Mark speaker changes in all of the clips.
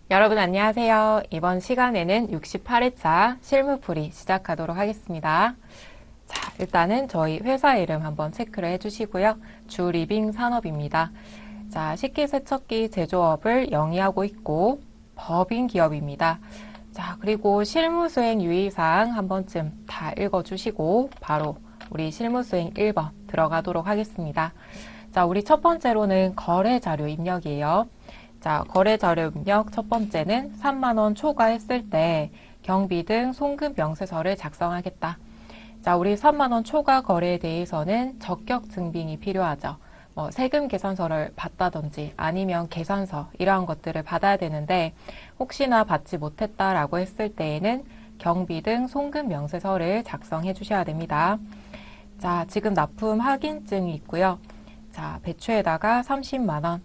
Speaker 1: 여러분 안녕하세요. 이번 시간에는 68회차 실무풀이 시작하도록 하겠습니다. 자, 일단은 저희 회사 이름 한번 체크를 해주시고요. 주 리빙 산업입니다. 자, 식기세척기 제조업을 영위하고 있고 법인 기업입니다. 자, 그리고 실무수행 유의사항 한 번쯤 다 읽어주시고 바로 우리 실무수행 1번 들어가도록 하겠습니다. 자, 우리 첫 번째로는 거래자료 입력이에요. 자, 거래자료 입력 첫 번째는 3만원 초과했을 때 경비 등 송금 명세서를 작성하겠다. 자, 우리 3만원 초과 거래에 대해서는 적격 증빙이 필요하죠. 세금 계산서를 받다든지 아니면 계산서 이러한 것들을 받아야 되는데 혹시나 받지 못했다라고 했을 때에는 경비 등 송금 명세서를 작성해 주셔야 됩니다. 자, 지금 납품 확인증이 있고요. 자, 배추에다가 30만원.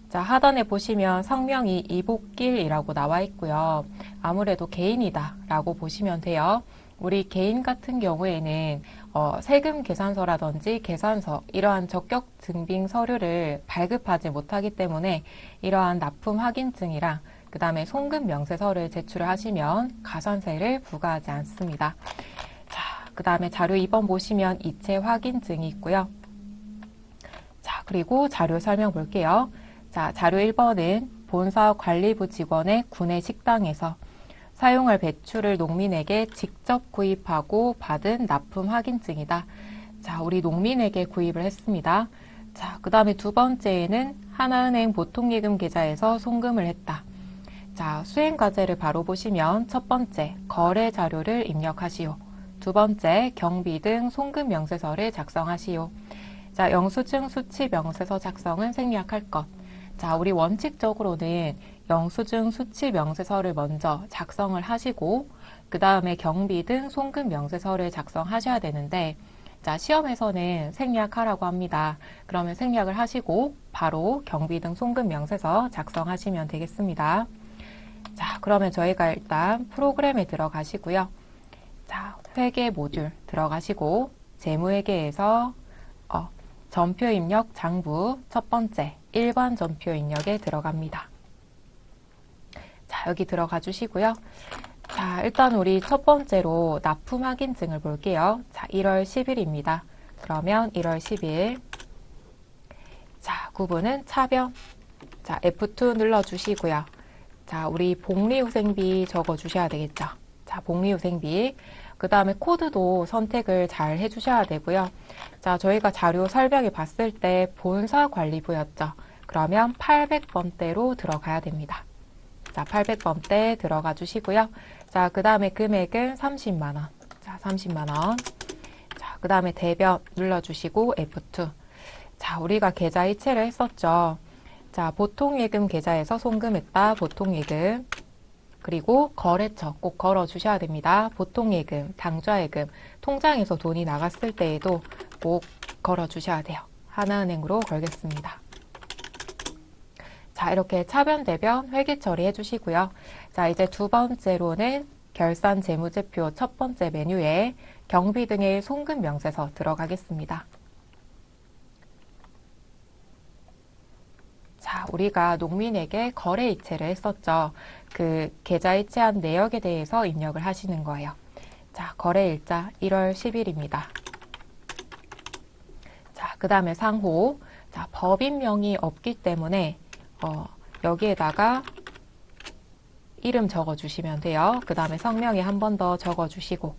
Speaker 1: 자, 하단에 보시면 성명이 이복길이라고 나와 있고요. 아무래도 개인이다 라고 보시면 돼요. 우리 개인 같은 경우에는 세금 계산서라든지 계산서 이러한 적격 증빙 서류를 발급하지 못하기 때문에 이러한 납품 확인증이랑 그 다음에 송금 명세서를 제출을 하시면 가산세를 부과하지 않습니다. 자, 그 다음에 자료 2번 보시면 이체 확인증이 있고요. 자, 그리고 자료 설명 볼게요. 자, 자료 1번은 본사 관리부 직원의 구내 식당에서 사용할 배추를 농민에게 직접 구입하고 받은 납품 확인증이다. 자, 우리 농민에게 구입을 했습니다. 자, 그 다음에 두 번째에는 하나은행 보통예금 계좌에서 송금을 했다. 자, 수행과제를 바로 보시면 첫 번째, 거래 자료를 입력하시오. 두 번째, 경비 등 송금 명세서를 작성하시오. 자, 영수증 수취 명세서 작성은 생략할 것. 자, 우리 원칙적으로는 영수증 수취 명세서를 먼저 작성을 하시고 그 다음에 경비 등 송금 명세서를 작성하셔야 되는데 자, 시험에서는 생략하라고 합니다. 그러면 생략을 하시고 바로 경비 등 송금 명세서 작성하시면 되겠습니다. 자, 그러면 저희가 일단 프로그램에 들어가시고요. 자, 회계 모듈 들어가시고 재무회계에서 전표 입력 장부 첫 번째 1번 전표 입력에 들어갑니다. 자, 여기 들어가 주시고요. 자, 일단 우리 첫 번째로 납품 확인증을 볼게요. 자, 1월 10일입니다. 그러면 1월 10일. 자, 구분은 차변. 자, F2 눌러주시고요. 자, 우리 복리후생비 적어주셔야 되겠죠. 자, 복리후생비. 그 다음에 코드도 선택을 잘 해주셔야 되고요. 자, 저희가 자료 설명에 봤을 때 본사 관리부였죠. 그러면 800번대로 들어가야 됩니다. 자, 800번대 들어가 주시고요. 자, 그 다음에 금액은 30만원. 자, 30만원. 자, 그 다음에 대변 눌러주시고 F2. 자, 우리가 계좌 이체를 했었죠. 자, 보통예금 계좌에서 송금했다. 보통예금. 그리고 거래처 꼭 걸어주셔야 됩니다. 보통예금, 당좌예금, 통장에서 돈이 나갔을 때에도 꼭 걸어주셔야 돼요. 하나은행으로 걸겠습니다. 자, 이렇게 차변, 대변, 회계 처리해 주시고요. 자, 이제 두 번째로는 결산 재무제표 첫 번째 메뉴에 경비 등의 송금 명세서 들어가겠습니다. 자, 우리가 농민에게 거래 이체를 했었죠. 그 계좌 이체한 내역에 대해서 입력을 하시는 거예요. 자, 거래 일자 1월 10일입니다. 자, 그 다음에 상호. 자, 법인명이 없기 때문에 여기에다가 이름 적어주시면 돼요. 그 다음에 성명에 한 번 더 적어주시고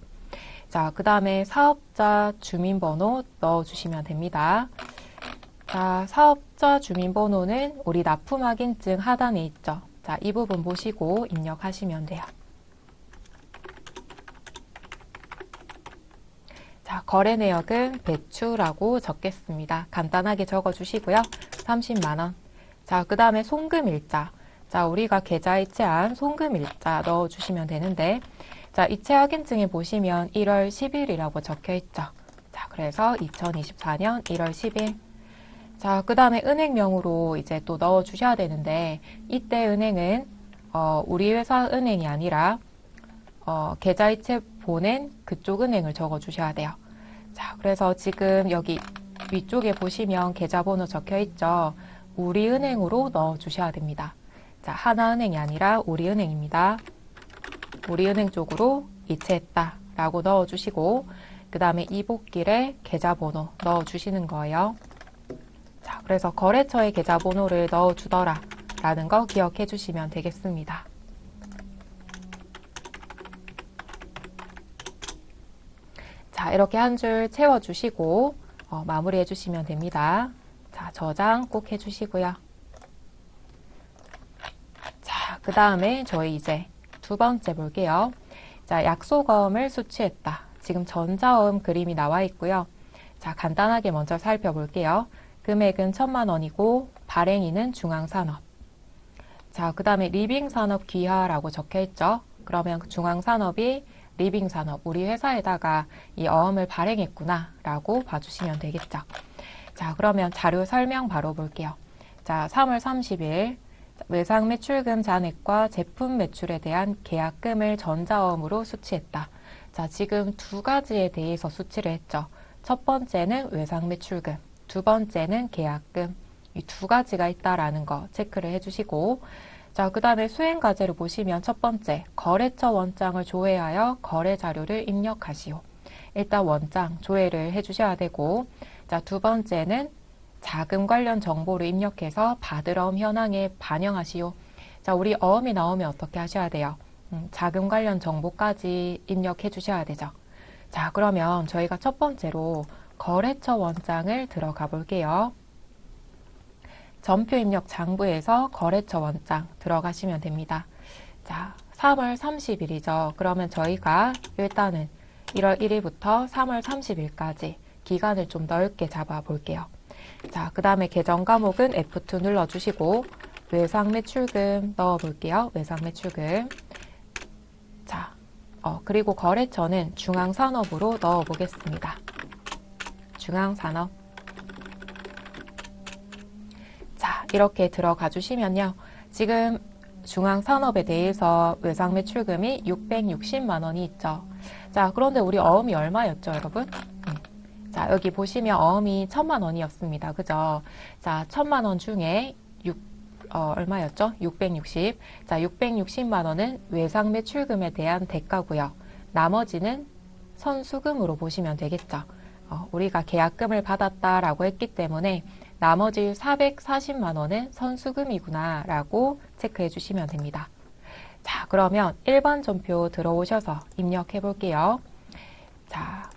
Speaker 1: 자, 그 다음에 사업자 주민번호 넣어주시면 됩니다. 자, 사업자 주민번호는 우리 납품 확인증 하단에 있죠. 자, 이 부분 보시고 입력하시면 돼요. 자, 거래 내역은 배추라고 적겠습니다. 간단하게 적어주시고요. 30만원. 자, 그 다음에 송금 일자. 자, 우리가 계좌 이체한 송금 일자 넣어주시면 되는데 자, 이체 확인증에 보시면 1월 10일이라고 적혀 있죠. 자, 그래서 2024년 1월 10일. 자, 그 다음에 은행명으로 이제 또 넣어 주셔야 되는데 이때 은행은 우리 회사 은행이 아니라 계좌이체 보낸 그쪽 은행을 적어 주셔야 돼요. 자, 그래서 지금 여기 위쪽에 보시면 계좌번호 적혀 있죠. 우리 은행으로 넣어 주셔야 됩니다. 자, 하나은행이 아니라 우리은행입니다. 우리은행 쪽으로 이체했다 라고 넣어주시고, 그 다음에 이복길에 계좌번호 넣어주시는 거예요. 자, 그래서 거래처에 계좌번호를 넣어주더라 라는 거 기억해 주시면 되겠습니다. 자, 이렇게 한 줄 채워주시고 마무리해 주시면 됩니다. 자, 저장 꼭 해주시고요. 자, 그 다음에 저희 이제 두 번째 볼게요. 자, 약속어음을 수취했다. 지금 전자어음 그림이 나와 있고요. 자, 간단하게 먼저 살펴볼게요. 금액은 1,000만 원이고 발행인은 중앙산업. 자, 그 다음에 리빙산업 귀하라고 적혀 있죠. 그러면 중앙산업이 리빙산업, 우리 회사에다가 이 어음을 발행했구나 라고 봐주시면 되겠죠. 자, 그러면 자료 설명 바로 볼게요. 자, 3월 30일 외상 매출금 잔액과 제품 매출에 대한 계약금을 전자어음으로 수취했다. 자, 지금 두 가지에 대해서 수취를 했죠. 첫 번째는 외상 매출금, 두 번째는 계약금. 이 두 가지가 있다라는 거 체크를 해주시고, 자, 그 다음에 수행 과제를 보시면 첫 번째, 거래처 원장을 조회하여 거래 자료를 입력하시오. 일단 원장 조회를 해주셔야 되고, 자, 두 번째는 자금 관련 정보를 입력해서 받을 어음 현황에 반영하시오. 자, 우리 어음이 나오면 어떻게 하셔야 돼요? 자금 관련 정보까지 입력해 주셔야 되죠. 자, 그러면 저희가 첫 번째로 거래처 원장을 들어가 볼게요. 전표 입력 장부에서 거래처 원장 들어가시면 됩니다. 자, 3월 30일이죠. 그러면 저희가 일단은 1월 1일부터 3월 30일까지 기간을 좀 넓게 잡아 볼게요. 자, 그 다음에 계정 과목은 F2 눌러주시고 외상 매출금 넣어 볼게요. 외상 매출금. 자, 그리고 거래처는 중앙산업으로 넣어 보겠습니다. 중앙산업. 자, 이렇게 들어가 주시면요. 지금 중앙산업에 대해서 외상 매출금이 660만 원이 있죠. 자, 그런데 우리 어음이 얼마였죠, 여러분? 자, 여기 보시면 어음이 1,000만 원이었습니다. 그죠? 자, 1,000만 원 중에 얼마였죠? 660. 자, 660만 원은 외상 매출금에 대한 대가고요. 나머지는 선수금으로 보시면 되겠죠. 우리가 계약금을 받았다라고 했기 때문에 나머지 440만 원은 선수금이구나 라고 체크해 주시면 됩니다. 자, 그러면 일반 전표 들어오셔서 입력해 볼게요. 자,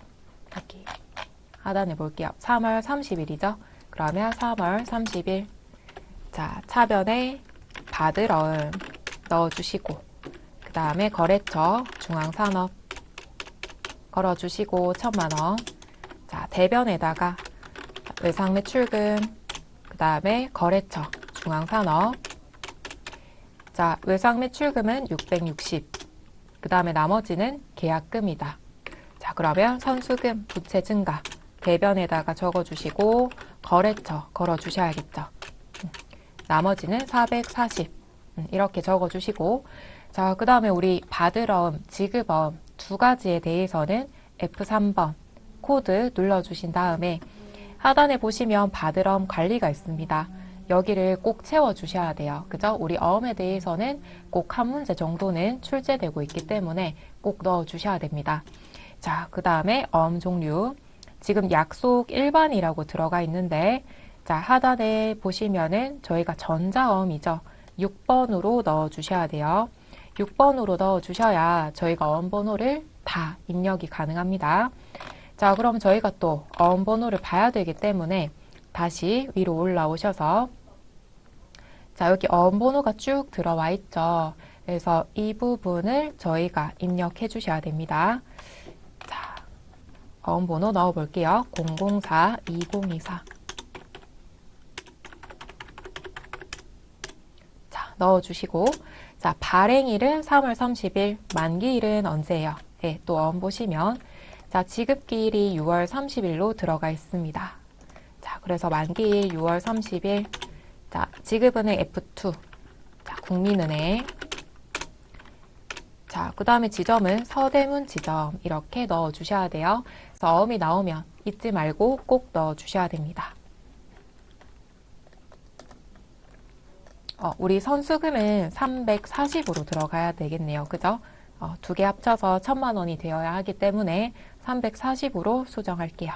Speaker 1: 여기 하단에 볼게요. 3월 30일이죠. 그러면 3월 30일. 자, 차변에 받을 어음 넣어주시고, 그 다음에 거래처 중앙산업 걸어주시고 1,000만 원. 자, 대변에다가 외상 매출금, 그 다음에 거래처 중앙산업. 자, 외상 매출금은 660. 그 다음에 나머지는 계약금이다. 자, 그러면 선수금 부채 증가 대변에다가 적어주시고 거래처 걸어주셔야겠죠. 나머지는 440 이렇게 적어주시고, 자, 그 다음에 우리 받을 어음, 지급 어음 두 가지에 대해서는 F3번 코드 눌러주신 다음에 하단에 보시면 받을 어음 관리가 있습니다. 여기를 꼭 채워주셔야 돼요. 그죠? 우리 어음에 대해서는 꼭 한 문제 정도는 출제되고 있기 때문에 꼭 넣어주셔야 됩니다. 자, 그 다음에 어음 종류. 지금 약속 일반이라고 들어가 있는데, 자, 하단에 보시면은 저희가 전자어음이죠. 6번으로 넣어주셔야 돼요. 6번으로 넣어주셔야 저희가 어음 번호를 다 입력이 가능합니다. 자, 그럼 저희가 또 어음 번호를 봐야 되기 때문에 다시 위로 올라오셔서, 자, 여기 어음 번호가 쭉 들어와 있죠. 그래서 이 부분을 저희가 입력해 주셔야 됩니다. 자, 어음 번호 넣어 볼게요. 004-2024. 자, 넣어주시고, 자, 발행일은 3월 30일, 만기일은 언제예요? 네, 또 어음 보시면, 자, 지급기일이 6월 30일로 들어가 있습니다. 자, 그래서 만기일 6월 30일, 자, 지급은행 F2, 자, 국민은행. 자, 그 다음에 지점은 서대문 지점 이렇게 넣어주셔야 돼요. 그래서 어음이 나오면 잊지 말고 꼭 넣어주셔야 됩니다. 우리 선수금은 340으로 들어가야 되겠네요. 그죠? 두 개 합쳐서 1,000만 원이 되어야 하기 때문에 340으로 수정할게요.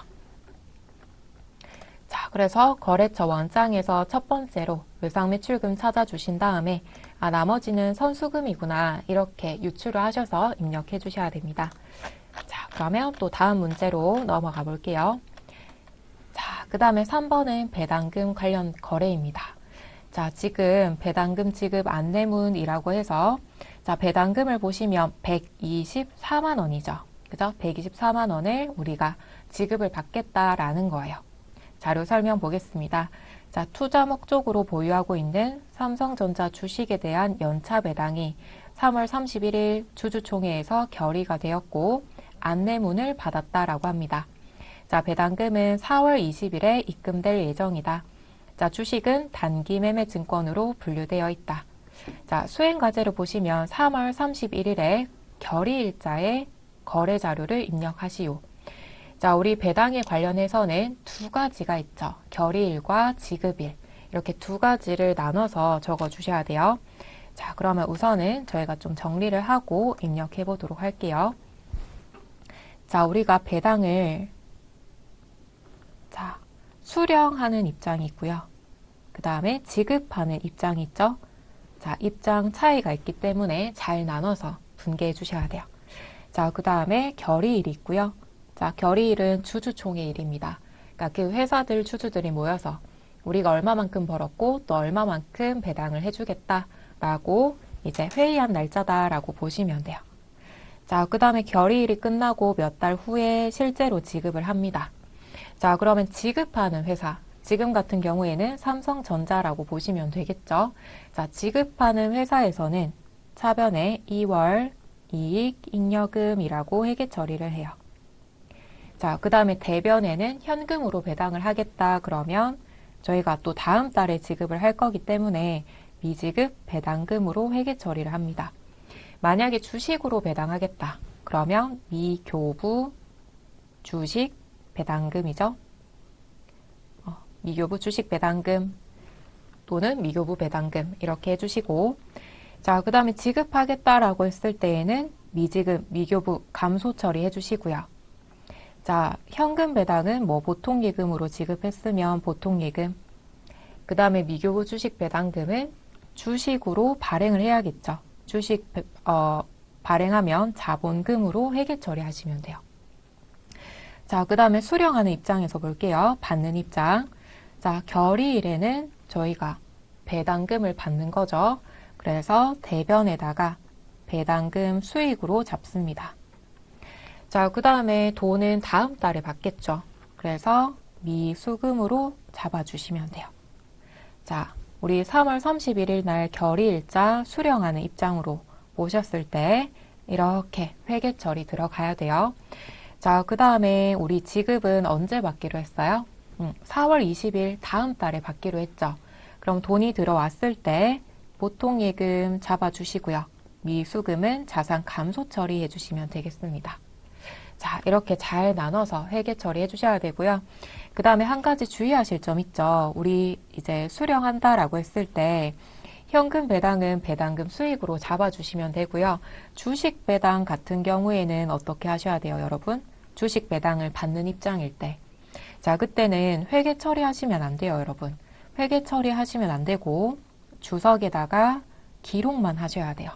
Speaker 1: 자, 그래서 거래처 원장에서 첫 번째로 외상매출금 찾아주신 다음에 나머지는 선수금이구나 이렇게 유추를 하셔서 입력해 주셔야 됩니다. 자, 그러면 또 다음 문제로 넘어가 볼게요. 자, 그 다음에 3번은 배당금 관련 거래입니다. 자, 지금 배당금 지급 안내문이라고 해서 자, 배당금을 보시면 124만 원이죠. 그죠? 124만 원을 우리가 지급을 받겠다라는 거예요. 자료 설명 보겠습니다. 자, 투자 목적으로 보유하고 있는 삼성전자 주식에 대한 연차 배당이 3월 31일 주주총회에서 결의가 되었고 안내문을 받았다라고 합니다. 자, 배당금은 4월 20일에 입금될 예정이다. 자, 주식은 단기 매매 증권으로 분류되어 있다. 자, 수행 과제를 보시면 3월 31일에 결의일자에 거래 자료를 입력하시오. 자, 우리 배당에 관련해서는 두 가지가 있죠. 결의일과 지급일. 이렇게 두 가지를 나눠서 적어 주셔야 돼요. 자, 그러면 우선은 저희가 좀 정리를 하고 입력해 보도록 할게요. 자, 우리가 배당을 수령하는 입장이 있고요. 그 다음에 지급하는 입장이 있죠. 자, 입장 차이가 있기 때문에 잘 나눠서 분개해 주셔야 돼요. 자, 그 다음에 결의일이 있고요. 자, 결의일은 주주총회 일입니다. 그러니까 그 회사들 주주들이 모여서 우리가 얼마만큼 벌었고 또 얼마만큼 배당을 해주겠다라고 이제 회의한 날짜다라고 보시면 돼요. 자, 그 다음에 결의일이 끝나고 몇 달 후에 실제로 지급을 합니다. 자, 그러면 지급하는 회사, 지금 같은 경우에는 삼성전자라고 보시면 되겠죠. 자, 지급하는 회사에서는 차변에 2월 이익 잉여금이라고 회계 처리를 해요. 자, 그 다음에 대변에는 현금으로 배당을 하겠다 그러면 저희가 또 다음 달에 지급을 할 거기 때문에 미지급 배당금으로 회계 처리를 합니다. 만약에 주식으로 배당하겠다 그러면 미교부 주식 배당금이죠. 미교부 주식 배당금 또는 미교부 배당금 이렇게 해주시고 자, 그 다음에 지급하겠다라고 했을 때에는 미지급, 미교부 감소 처리해 주시고요. 자, 현금 배당은 뭐 보통예금으로 지급했으면 보통예금 그 다음에 미교부 주식 배당금은 주식으로 발행을 해야겠죠. 주식 발행하면 자본금으로 회계 처리하시면 돼요. 자, 그 다음에 수령하는 입장에서 볼게요. 받는 입장. 자, 결의일에는 저희가 배당금을 받는 거죠. 그래서 대변에다가 배당금 수익으로 잡습니다. 자, 그 다음에 돈은 다음 달에 받겠죠. 그래서 미수금으로 잡아주시면 돼요. 자, 우리 3월 31일 날 결의일자 수령하는 입장으로 보셨을 때 이렇게 회계 처리 들어가야 돼요. 자, 그 다음에 우리 지급은 언제 받기로 했어요? 4월 20일 다음 달에 받기로 했죠. 그럼 돈이 들어왔을 때 보통 예금 잡아주시고요. 미수금은 자산 감소 처리해 주시면 되겠습니다. 자, 이렇게 잘 나눠서 회계 처리해 주셔야 되고요. 그 다음에 한 가지 주의하실 점 있죠. 우리 이제 수령한다라고 했을 때 현금 배당은 배당금 수익으로 잡아주시면 되고요. 주식 배당 같은 경우에는 어떻게 하셔야 돼요, 여러분? 주식 배당을 받는 입장일 때. 자, 그때는 회계 처리하시면 안 돼요, 여러분. 회계 처리하시면 안 되고 주석에다가 기록만 하셔야 돼요.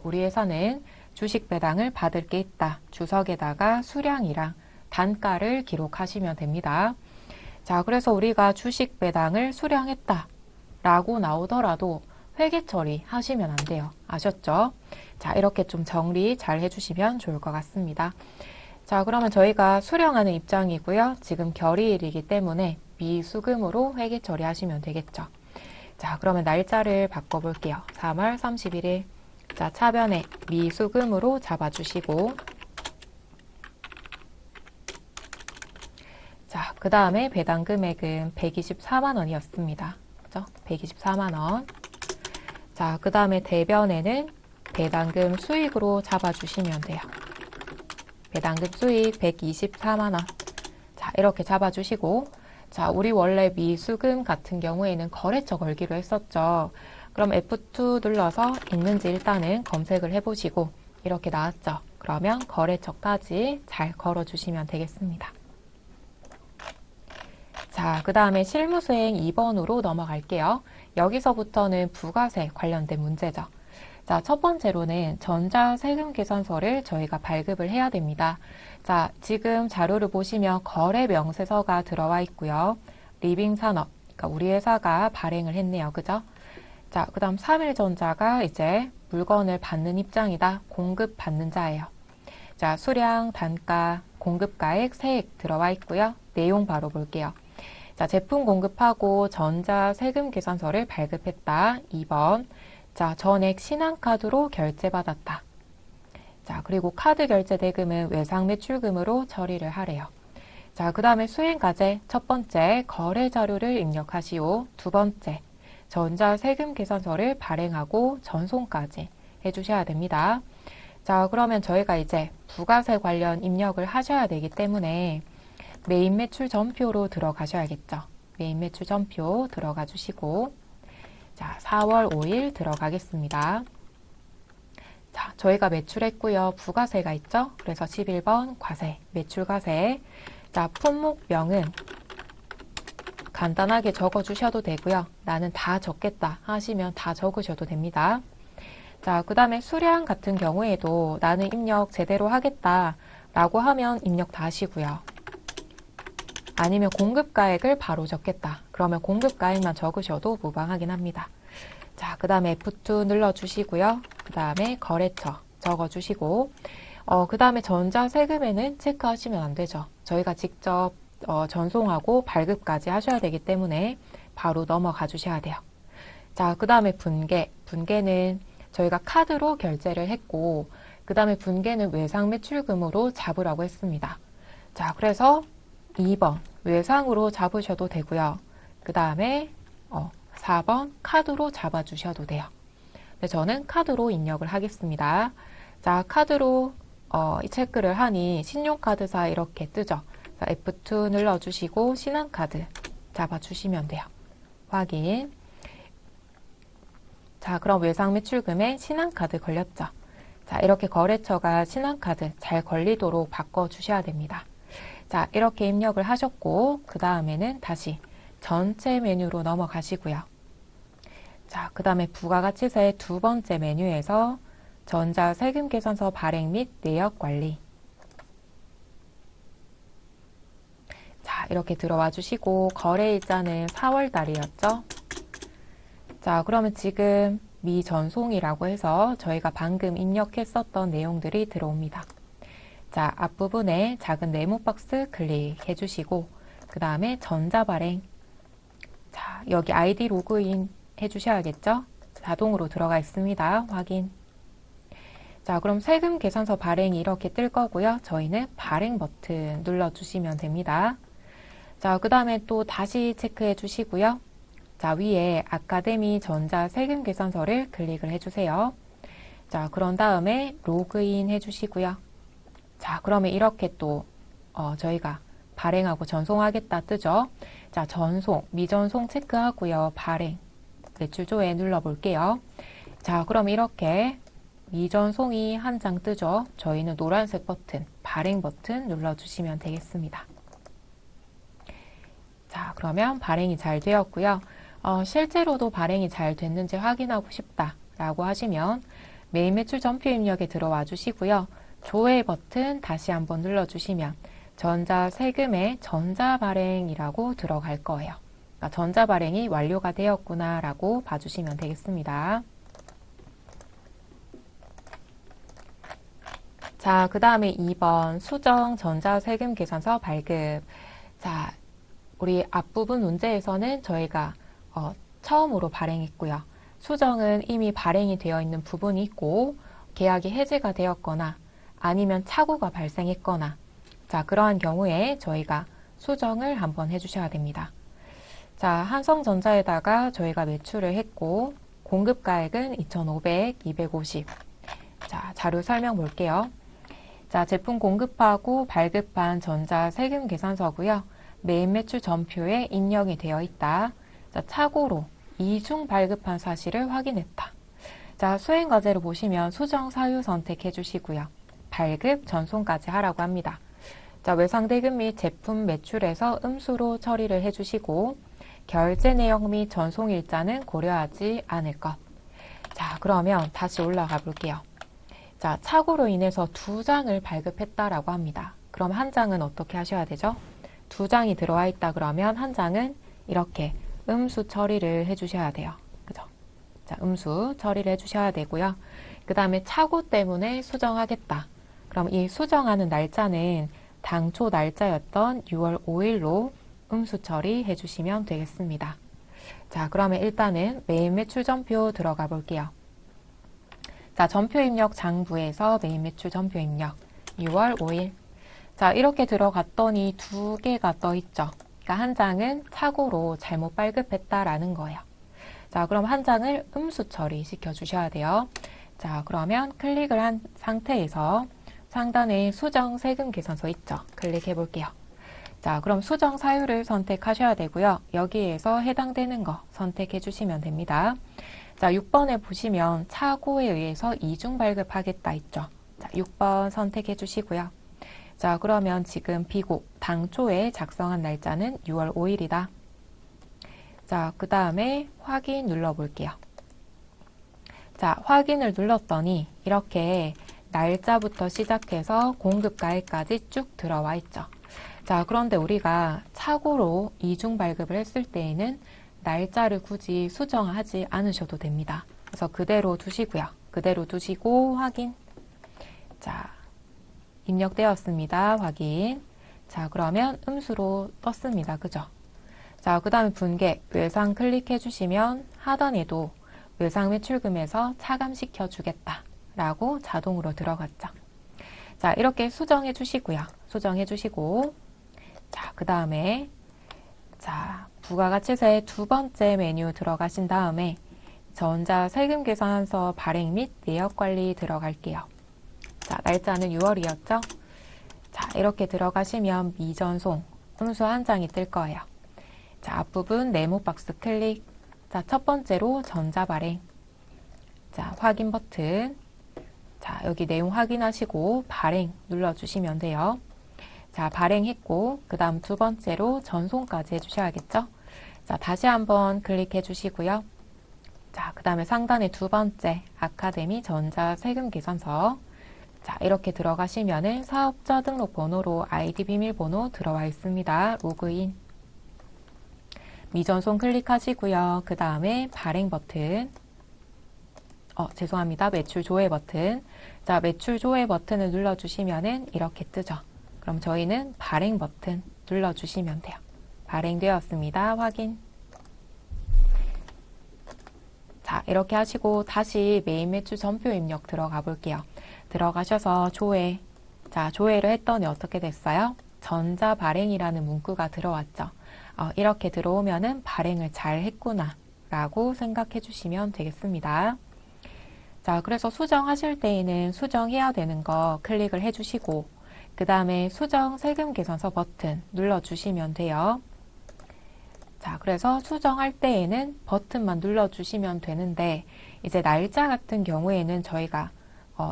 Speaker 1: 우리 회사는 주식 배당을 받을 게 있다. 주석에다가 수량이랑 단가를 기록하시면 됩니다. 자, 그래서 우리가 주식 배당을 수령했다 라고 나오더라도 회계 처리 하시면 안 돼요. 아셨죠? 자, 이렇게 좀 정리 잘 해주시면 좋을 것 같습니다. 자, 그러면 저희가 수령하는 입장이고요. 지금 결의일이기 때문에 미수금으로 회계 처리하시면 되겠죠. 자, 그러면 날짜를 바꿔볼게요. 3월 31일. 자, 차변에 미수금으로 잡아주시고 자, 그 다음에 배당 금액은 124만 원이었습니다. 그죠? 124만 원. 자, 그 다음에 대변에는 배당금 수익으로 잡아주시면 돼요. 배당금 수익 124만 원. 자, 이렇게 잡아주시고 자, 우리 원래 미수금 같은 경우에는 거래처 걸기로 했었죠. 그럼 F2 눌러서 있는지 일단은 검색을 해보시고 이렇게 나왔죠. 그러면 거래처까지 잘 걸어주시면 되겠습니다. 자, 그 다음에 실무수행 2번으로 넘어갈게요. 여기서부터는 부가세 관련된 문제죠. 자, 첫 번째로는 전자세금계산서를 저희가 발급을 해야 됩니다. 자, 지금 자료를 보시면 거래명세서가 들어와 있고요. 리빙산업, 그러니까 우리 회사가 발행을 했네요. 그죠? 자, 그 다음 3일전자가 이제 물건을 받는 입장이다. 공급받는 자예요. 자, 수량, 단가, 공급가액, 세액 들어와 있고요. 내용 바로 볼게요. 자, 제품 공급하고 전자세금계산서를 발급했다. 2번. 자, 전액 신한카드로 결제받았다. 자, 그리고 카드 결제 대금은 외상매출금으로 처리를 하래요. 자, 그 다음에 수행과제 첫 번째 거래 자료를 입력하시오. 두 번째 전자세금계산서를 발행하고 전송까지 해주셔야 됩니다. 자, 그러면 저희가 이제 부가세 관련 입력을 하셔야 되기 때문에 메인 매출 전표로 들어가셔야겠죠. 메인 매출 전표 들어가 주시고 자, 4월 5일 들어가겠습니다. 자, 저희가 매출했고요. 부가세가 있죠. 그래서 11번 과세, 매출과세. 자, 품목명은 간단하게 적어주셔도 되고요. 나는 다 적겠다 하시면 다 적으셔도 됩니다. 자, 그 다음에 수량 같은 경우에도 나는 입력 제대로 하겠다 라고 하면 입력 다 하시고요. 아니면 공급가액을 바로 적겠다. 그러면 공급가액만 적으셔도 무방하긴 합니다. 자, 그 다음에 F2 눌러주시고요. 그 다음에 거래처 적어주시고 그 다음에 전자세금에는 체크하시면 안 되죠. 저희가 직접 전송하고 발급까지 하셔야 되기 때문에 바로 넘어가 주셔야 돼요. 자, 그 다음에 분계는 저희가 카드로 결제를 했고 그 다음에 분계는 외상매출금으로 잡으라고 했습니다. 자, 그래서 2번 외상으로 잡으셔도 되고요. 그 다음에 4번 카드로 잡아주셔도 돼요. 근데 저는 카드로 입력을 하겠습니다. 자, 카드로 체크를 하니 신용카드사 이렇게 뜨죠. 자, F2 눌러주시고 신한카드 잡아주시면 돼요. 확인. 자, 그럼 외상매출금에 신한카드 걸렸죠. 자, 이렇게 거래처가 신한카드 잘 걸리도록 바꿔주셔야 됩니다. 자, 이렇게 입력을 하셨고 그 다음에는 다시 전체 메뉴로 넘어가시고요. 자, 그 다음에 부가가치세 두 번째 메뉴에서 전자세금계산서 발행 및 내역관리. 자, 이렇게 들어와 주시고 거래일자는 4월 달이었죠. 자, 그러면 지금 미전송이라고 해서 저희가 방금 입력했었던 내용들이 들어옵니다. 자, 앞부분에 작은 네모 박스 클릭해 주시고 그 다음에 전자발행. 자, 여기 아이디 로그인 해주셔야겠죠? 자동으로 들어가 있습니다. 확인. 자, 그럼 세금 계산서 발행이 이렇게 뜰 거고요. 저희는 발행 버튼 눌러주시면 됩니다. 자, 그 다음에 또 다시 체크해 주시고요. 자, 위에 아카데미 전자 세금 계산서를 클릭을 해주세요. 자, 그런 다음에 로그인 해주시고요. 자, 그러면 이렇게 또 저희가 발행하고 전송하겠다 뜨죠. 자, 전송, 미전송 체크하고요. 발행, 매출조회 눌러볼게요. 자, 그럼 이렇게 미전송이 한 장 뜨죠. 저희는 노란색 버튼, 발행 버튼 눌러주시면 되겠습니다. 자, 그러면 발행이 잘 되었고요. 실제로도 발행이 잘 됐는지 확인하고 싶다라고 하시면 메인 매출 전표 입력에 들어와 주시고요. 조회 버튼 다시 한번 눌러주시면 전자세금의 전자발행이라고 들어갈 거예요. 그러니까 전자발행이 완료가 되었구나 라고 봐주시면 되겠습니다. 자, 그 다음에 2번 수정 전자세금 계산서 발급. 자, 우리 앞부분 문제에서는 저희가 처음으로 발행했고요. 수정은 이미 발행이 되어 있는 부분이 있고 계약이 해지가 되었거나 아니면 착오가 발생했거나 자, 그러한 경우에 저희가 수정을 한번 해주셔야 됩니다. 자, 한성전자에다가 저희가 매출을 했고 공급가액은 2,500, 250. 자, 자료 설명 볼게요. 자, 제품 공급하고 발급한 전자세금 계산서고요. 메인 매출 전표에 입력이 되어 있다. 자, 착오로 이중 발급한 사실을 확인했다. 자, 수행과제로 보시면 수정 사유 선택해 주시고요. 발급, 전송까지 하라고 합니다. 자, 외상대금 및 제품 매출에서 음수로 처리를 해주시고 결제 내역 및 전송 일자는 고려하지 않을 것. 자, 그러면 다시 올라가 볼게요. 자, 착오로 인해서 2장을 발급했다라고 합니다. 그럼 한 장은 어떻게 하셔야 되죠? 2장이 들어와 있다 그러면 한 장은 이렇게 음수 처리를 해주셔야 돼요. 그죠? 자, 음수 처리를 해주셔야 되고요. 그 다음에 착오 때문에 수정하겠다. 그럼 이 수정하는 날짜는 당초 날짜였던 6월 5일로 음수 처리해 주시면 되겠습니다. 자, 그러면 일단은 메인 매출 전표 들어가 볼게요. 자, 전표 입력 장부에서 메인 매출 전표 입력 6월 5일. 자, 이렇게 들어갔더니 2개가 떠 있죠. 그러니까 한 장은 착오로 잘못 발급했다라는 거예요. 자, 그럼 한 장을 음수 처리 시켜 주셔야 돼요. 자, 그러면 클릭을 한 상태에서 상단에 수정 세금 계산서 있죠. 클릭해 볼게요. 자, 그럼 수정 사유를 선택하셔야 되고요. 여기에서 해당되는 거 선택해 주시면 됩니다. 자, 6번에 보시면 착오에 의해서 이중 발급하겠다 있죠. 자, 6번 선택해 주시고요. 자, 그러면 지금 비고 당초에 작성한 날짜는 6월 5일이다. 자, 그 다음에 확인 눌러볼게요. 자, 확인을 눌렀더니 이렇게 날짜부터 시작해서 공급가액까지 쭉 들어와 있죠. 자, 그런데 우리가 착오로 이중 발급을 했을 때에는 날짜를 굳이 수정하지 않으셔도 됩니다. 그래서 그대로 두시고요. 그대로 두시고 확인. 자, 입력되었습니다. 확인. 자, 그러면 음수로 떴습니다. 그죠? 자, 그 다음에 분계, 외상 클릭해 주시면 하단에도 외상 매출금에서 차감시켜 주겠다 라고 자동으로 들어갔죠. 자, 이렇게 수정해 주시고요. 수정해 주시고, 자, 그 다음에 자, 부가가치세 2번째 메뉴 들어가신 다음에 전자세금계산서 발행 및 내역관리 들어갈게요. 자, 날짜는 6월이었죠? 자, 이렇게 들어가시면 미전송, 음수 한 장이 뜰 거예요. 자, 앞부분 네모 박스 클릭. 자, 첫 번째로 전자발행. 자, 확인 버튼. 자, 여기 내용 확인하시고 발행 눌러주시면 돼요. 자, 발행했고 그 다음 2번째로 전송까지 해주셔야겠죠? 자, 다시 한번 클릭해 주시고요. 자, 그 다음에 상단에 2번째 아카데미 전자세금계산서. 자, 이렇게 들어가시면은 사업자 등록 번호로 아이디 비밀번호 들어와 있습니다. 로그인. 미전송 클릭하시고요. 그 다음에 발행 버튼. 죄송합니다. 매출 조회 버튼. 자, 매출 조회 버튼을 눌러주시면은 이렇게 뜨죠. 그럼 저희는 발행 버튼 눌러주시면 돼요. 발행되었습니다. 확인. 자, 이렇게 하시고 다시 메인 매출 전표 입력 들어가 볼게요. 들어가셔서 조회. 자, 조회를 했더니 어떻게 됐어요? 전자 발행이라는 문구가 들어왔죠. 이렇게 들어오면은 발행을 잘 했구나 라고 생각해 주시면 되겠습니다. 자, 그래서 수정하실 때에는 수정해야 되는 거 클릭을 해 주시고 그 다음에 수정 세금 계산서 버튼 눌러주시면 돼요. 자, 그래서 수정할 때에는 버튼만 눌러주시면 되는데 이제 날짜 같은 경우에는 저희가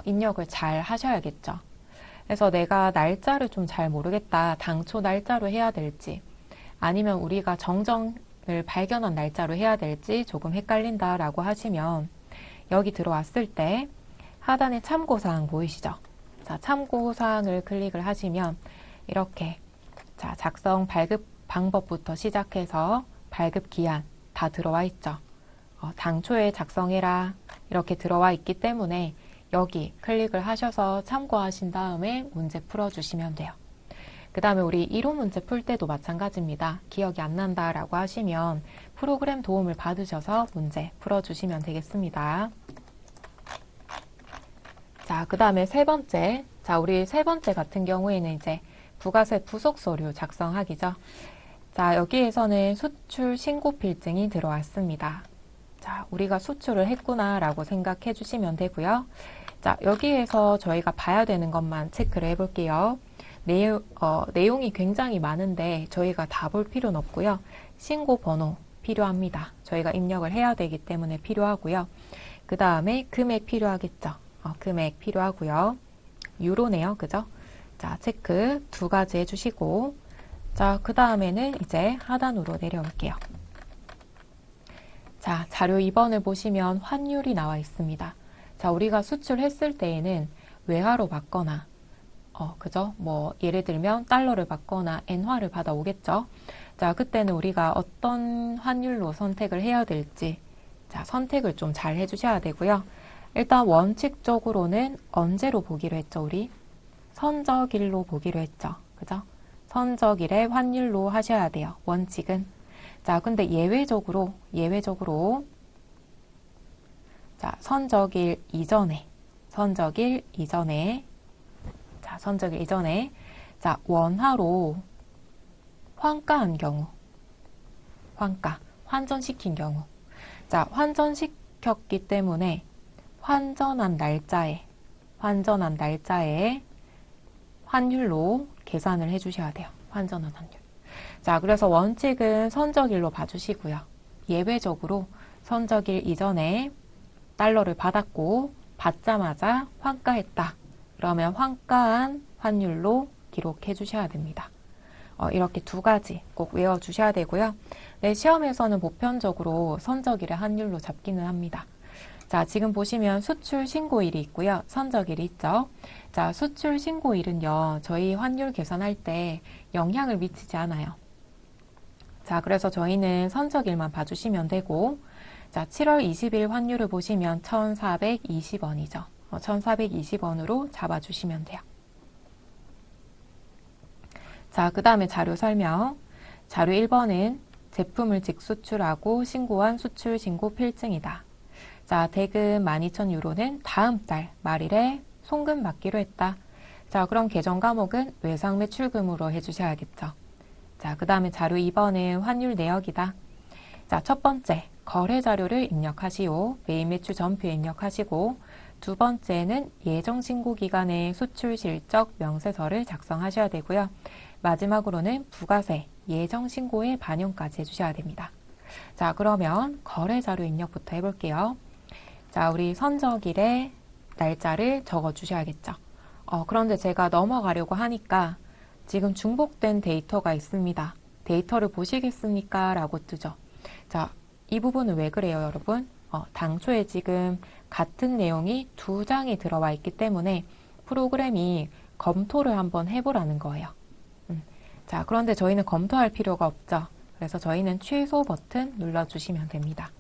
Speaker 1: 입력을 잘 하셔야겠죠. 그래서 내가 날짜를 좀 잘 모르겠다. 당초 날짜로 해야 될지 아니면 우리가 정정을 발견한 날짜로 해야 될지 조금 헷갈린다라고 하시면 여기 들어왔을 때 하단에 참고사항 보이시죠? 자, 참고사항을 클릭을 하시면 이렇게 자, 작성 발급 방법부터 시작해서 발급 기한 다 들어와 있죠. 당초에 작성해라 이렇게 들어와 있기 때문에 여기 클릭을 하셔서 참고하신 다음에 문제 풀어주시면 돼요. 그 다음에 우리 1호 문제 풀 때도 마찬가지입니다. 기억이 안 난다라고 하시면 프로그램 도움을 받으셔서 문제 풀어주시면 되겠습니다. 자, 그 다음에 세 번째. 자, 우리 세 번째 같은 경우에는 이제 부가세 부속 서류 작성하기죠. 자, 여기에서는 수출 신고 필증이 들어왔습니다. 자, 우리가 수출을 했구나 라고 생각해 주시면 되고요. 자, 여기에서 저희가 봐야 되는 것만 체크를 해 볼게요. 내용이 굉장히 많은데 저희가 다 볼 필요는 없고요. 신고 번호, 필요합니다. 저희가 입력을 해야 되기 때문에 필요하고요. 그 다음에 금액 필요하겠죠. 금액 필요하고요. 유로네요. 그죠? 자, 체크 두 가지 해주시고, 자, 그 다음에는 이제 하단으로 내려올게요. 자, 자료 2번을 보시면 환율이 나와 있습니다. 자, 우리가 수출했을 때에는 외화로 받거나, 그죠? 뭐, 예를 들면 달러를 받거나 엔화를 받아오겠죠? 자, 그때는 우리가 어떤 환율로 선택을 해야 될지, 자, 선택을 좀 잘 해주셔야 되고요. 일단 원칙적으로는 언제로 보기로 했죠, 우리? 선적일로 보기로 했죠. 그죠? 선적일의 환율로 하셔야 돼요. 원칙은. 자, 근데 예외적으로, 자, 선적일 이전에, 자, 원화로 환가한 경우, 환전시킨 경우. 자, 환전시켰기 때문에 환전한 날짜에 환율로 계산을 해주셔야 돼요. 환전한 환율. 자, 그래서 원칙은 선적일로 봐주시고요. 예외적으로 선적일 이전에 달러를 받았고 받자마자 환가했다. 그러면 환가한 환율로 기록해 주셔야 됩니다. 이렇게 두 가지 꼭 외워주셔야 되고요. 네, 시험에서는 보편적으로 선적일의 환율로 잡기는 합니다. 자, 지금 보시면 수출 신고일이 있고요. 선적일이 있죠. 자, 수출 신고일은요, 저희 환율 계산할 때 영향을 미치지 않아요. 자, 그래서 저희는 선적일만 봐주시면 되고, 자, 7월 20일 환율을 보시면 1,420원이죠. 1,420원으로 잡아주시면 돼요. 자, 그 다음에 자료 설명. 자료 1번은 제품을 직수출하고 신고한 수출 신고 필증이다. 자, 대금 12,000유로는 다음 달 말일에 송금 받기로 했다. 자, 그럼 계정 과목은 외상 매출금으로 해주셔야겠죠. 자, 그 다음에 자료 2번은 환율 내역이다. 자, 첫 번째, 거래 자료를 입력하시오. 매입 매출 전표에 입력하시고, 두 번째는 예정 신고 기간에 수출 실적 명세서를 작성하셔야 되고요. 마지막으로는 부가세, 예정 신고의 반영까지 해주셔야 됩니다. 자, 그러면 거래 자료 입력부터 해볼게요. 자, 우리 선적일의 날짜를 적어 주셔야겠죠. 그런데 제가 넘어가려고 하니까 지금 중복된 데이터가 있습니다. 데이터를 보시겠습니까? 라고 뜨죠. 자, 이 부분은 왜 그래요, 여러분? 당초에 지금 같은 내용이 두 장이 들어와 있기 때문에 프로그램이 검토를 한번 해보라는 거예요. 자, 그런데 저희는 검토할 필요가 없죠. 그래서 저희는 취소 버튼 눌러주시면 됩니다.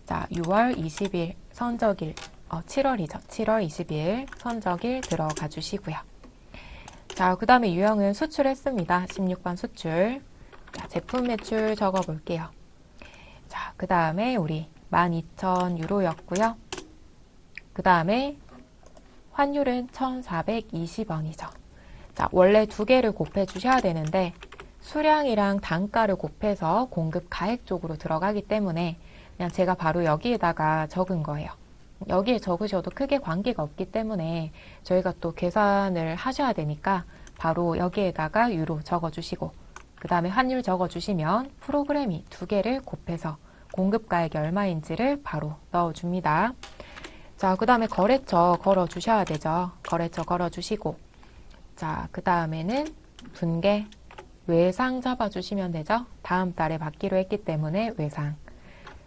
Speaker 1: 자, 6월 20일 선적일, 7월이죠. 7월 20일 선적일 들어가 주시고요. 자, 그 다음에 유형은 수출했습니다. 16번 수출. 자, 제품 매출 적어 볼게요. 자, 그 다음에 우리 12,000유로였고요. 그 다음에 환율은 1,420원이죠. 자, 원래 두 개를 곱해 주셔야 되는데 수량이랑 단가를 곱해서 공급 가액 쪽으로 들어가기 때문에 그냥 제가 바로 여기에다가 적은 거예요. 여기에 적으셔도 크게 관계가 없기 때문에 저희가 또 계산을 하셔야 되니까 바로 여기에다가 유로 적어주시고 그 다음에 환율 적어주시면 프로그램이 두 개를 곱해서 공급가액이 얼마인지를 바로 넣어줍니다. 자, 그 다음에 거래처 걸어주셔야 되죠. 거래처 걸어주시고 자, 그 다음에는 분계 외상 잡아주시면 되죠. 다음 달에 받기로 했기 때문에 외상.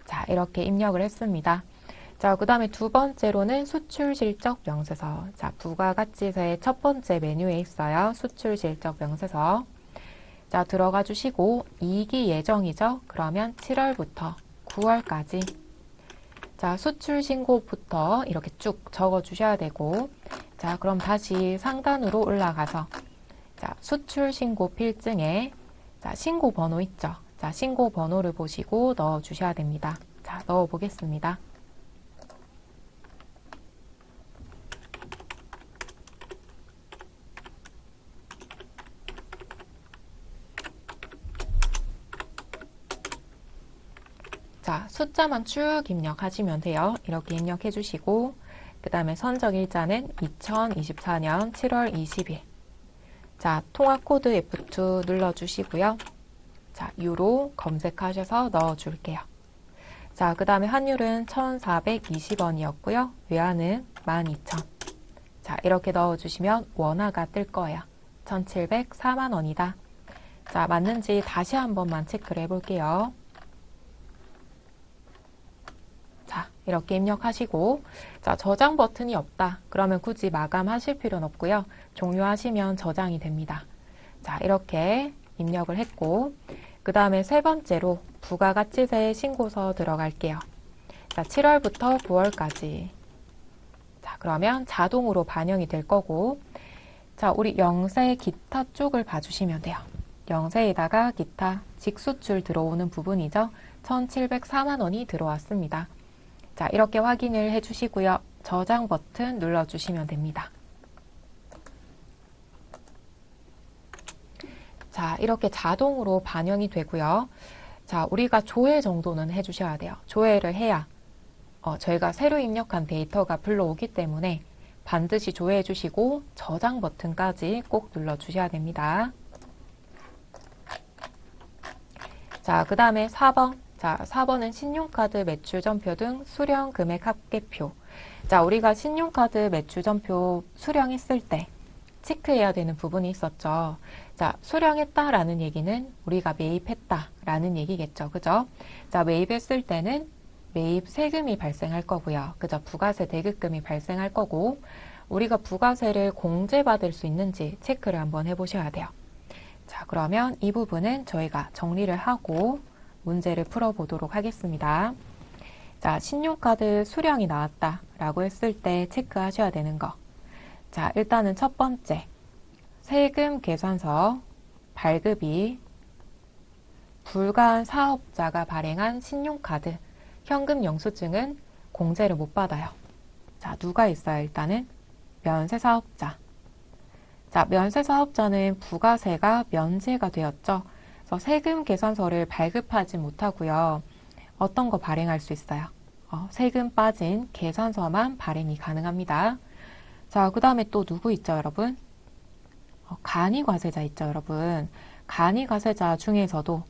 Speaker 1: 자, 이렇게 입력을 했습니다. 자, 그 다음에 두 번째로는 수출 실적 명세서. 자, 부가가치세의 첫 번째 메뉴에 있어요. 수출 실적 명세서. 자, 들어가 주시고 2기 예정이죠. 그러면 7월부터 9월까지. 자, 수출 신고부터 이렇게 쭉 적어 주셔야 되고 자, 그럼 다시 상단으로 올라가서 자, 수출 신고 필증에 자, 신고 번호 있죠. 자, 신고 번호를 보시고 넣어 주셔야 됩니다. 자, 넣어 보겠습니다. 자, 숫자만 쭉 입력하시면 돼요. 이렇게 입력해 주시고 그 다음에 선적일자는 2024년 7월 20일. 자, 통화코드 F2 눌러주시고요. 자, 유로 검색하셔서 넣어줄게요. 자, 그 다음에 환율은 1,420원이었고요. 외화는 12,000원. 자, 이렇게 넣어주시면 원화가 뜰 거예요. 1,704만 원이다. 자, 맞는지 다시 한 번만 체크를 해볼게요. 자, 이렇게 입력하시고, 자, 저장 버튼이 없다. 그러면 굳이 마감하실 필요는 없고요. 종료하시면 저장이 됩니다. 자, 이렇게 입력을 했고, 그 다음에 세 번째로 부가가치세 신고서 들어갈게요. 자, 7월부터 9월까지. 자, 그러면 자동으로 반영이 될 거고, 자, 우리 영세 기타 쪽을 봐주시면 돼요. 영세에다가 기타 직수출 들어오는 부분이죠. 1,704만 원이 들어왔습니다. 자, 이렇게 확인을 해주시고요. 저장 버튼 눌러주시면 됩니다. 자, 이렇게 자동으로 반영이 되고요. 자, 우리가 조회 정도는 해주셔야 돼요. 조회를 해야 저희가 새로 입력한 데이터가 불러오기 때문에 반드시 조회해 주시고 저장 버튼까지 꼭 눌러주셔야 됩니다. 자, 그 다음에 4번. 자, 4번은 신용카드 매출전표 등 수령 금액 합계표. 자, 우리가 신용카드 매출전표 수령했을 때 체크해야 되는 부분이 있었죠. 자, 수령했다라는 얘기는 우리가 매입했다라는 얘기겠죠. 그죠? 자, 매입했을 때는 매입 세금이 발생할 거고요. 그죠? 부가세 대급금이 발생할 거고, 우리가 부가세를 공제받을 수 있는지 체크를 한번 해보셔야 돼요. 자, 그러면 이 부분은 저희가 정리를 하고 문제를 풀어보도록 하겠습니다. 자, 신용카드 수령이 나왔다라고 했을 때 체크하셔야 되는 거. 자, 일단은 첫 번째, 세금 계산서 발급이 불가한 사업자가 발행한 신용카드 현금 영수증은 공제를 못 받아요. 자, 누가 있어요? 일단은 면세사업자. 자, 면세사업자는 부가세가 면제가 되었죠. 그래서 세금 계산서를 발급하지 못하고요. 어떤 거 발행할 수 있어요? 세금 빠진 계산서만 발행이 가능합니다. 자, 그 다음에 또 누구 있죠, 여러분? 간이과세자 있죠, 여러분. 간이과세자 중에서도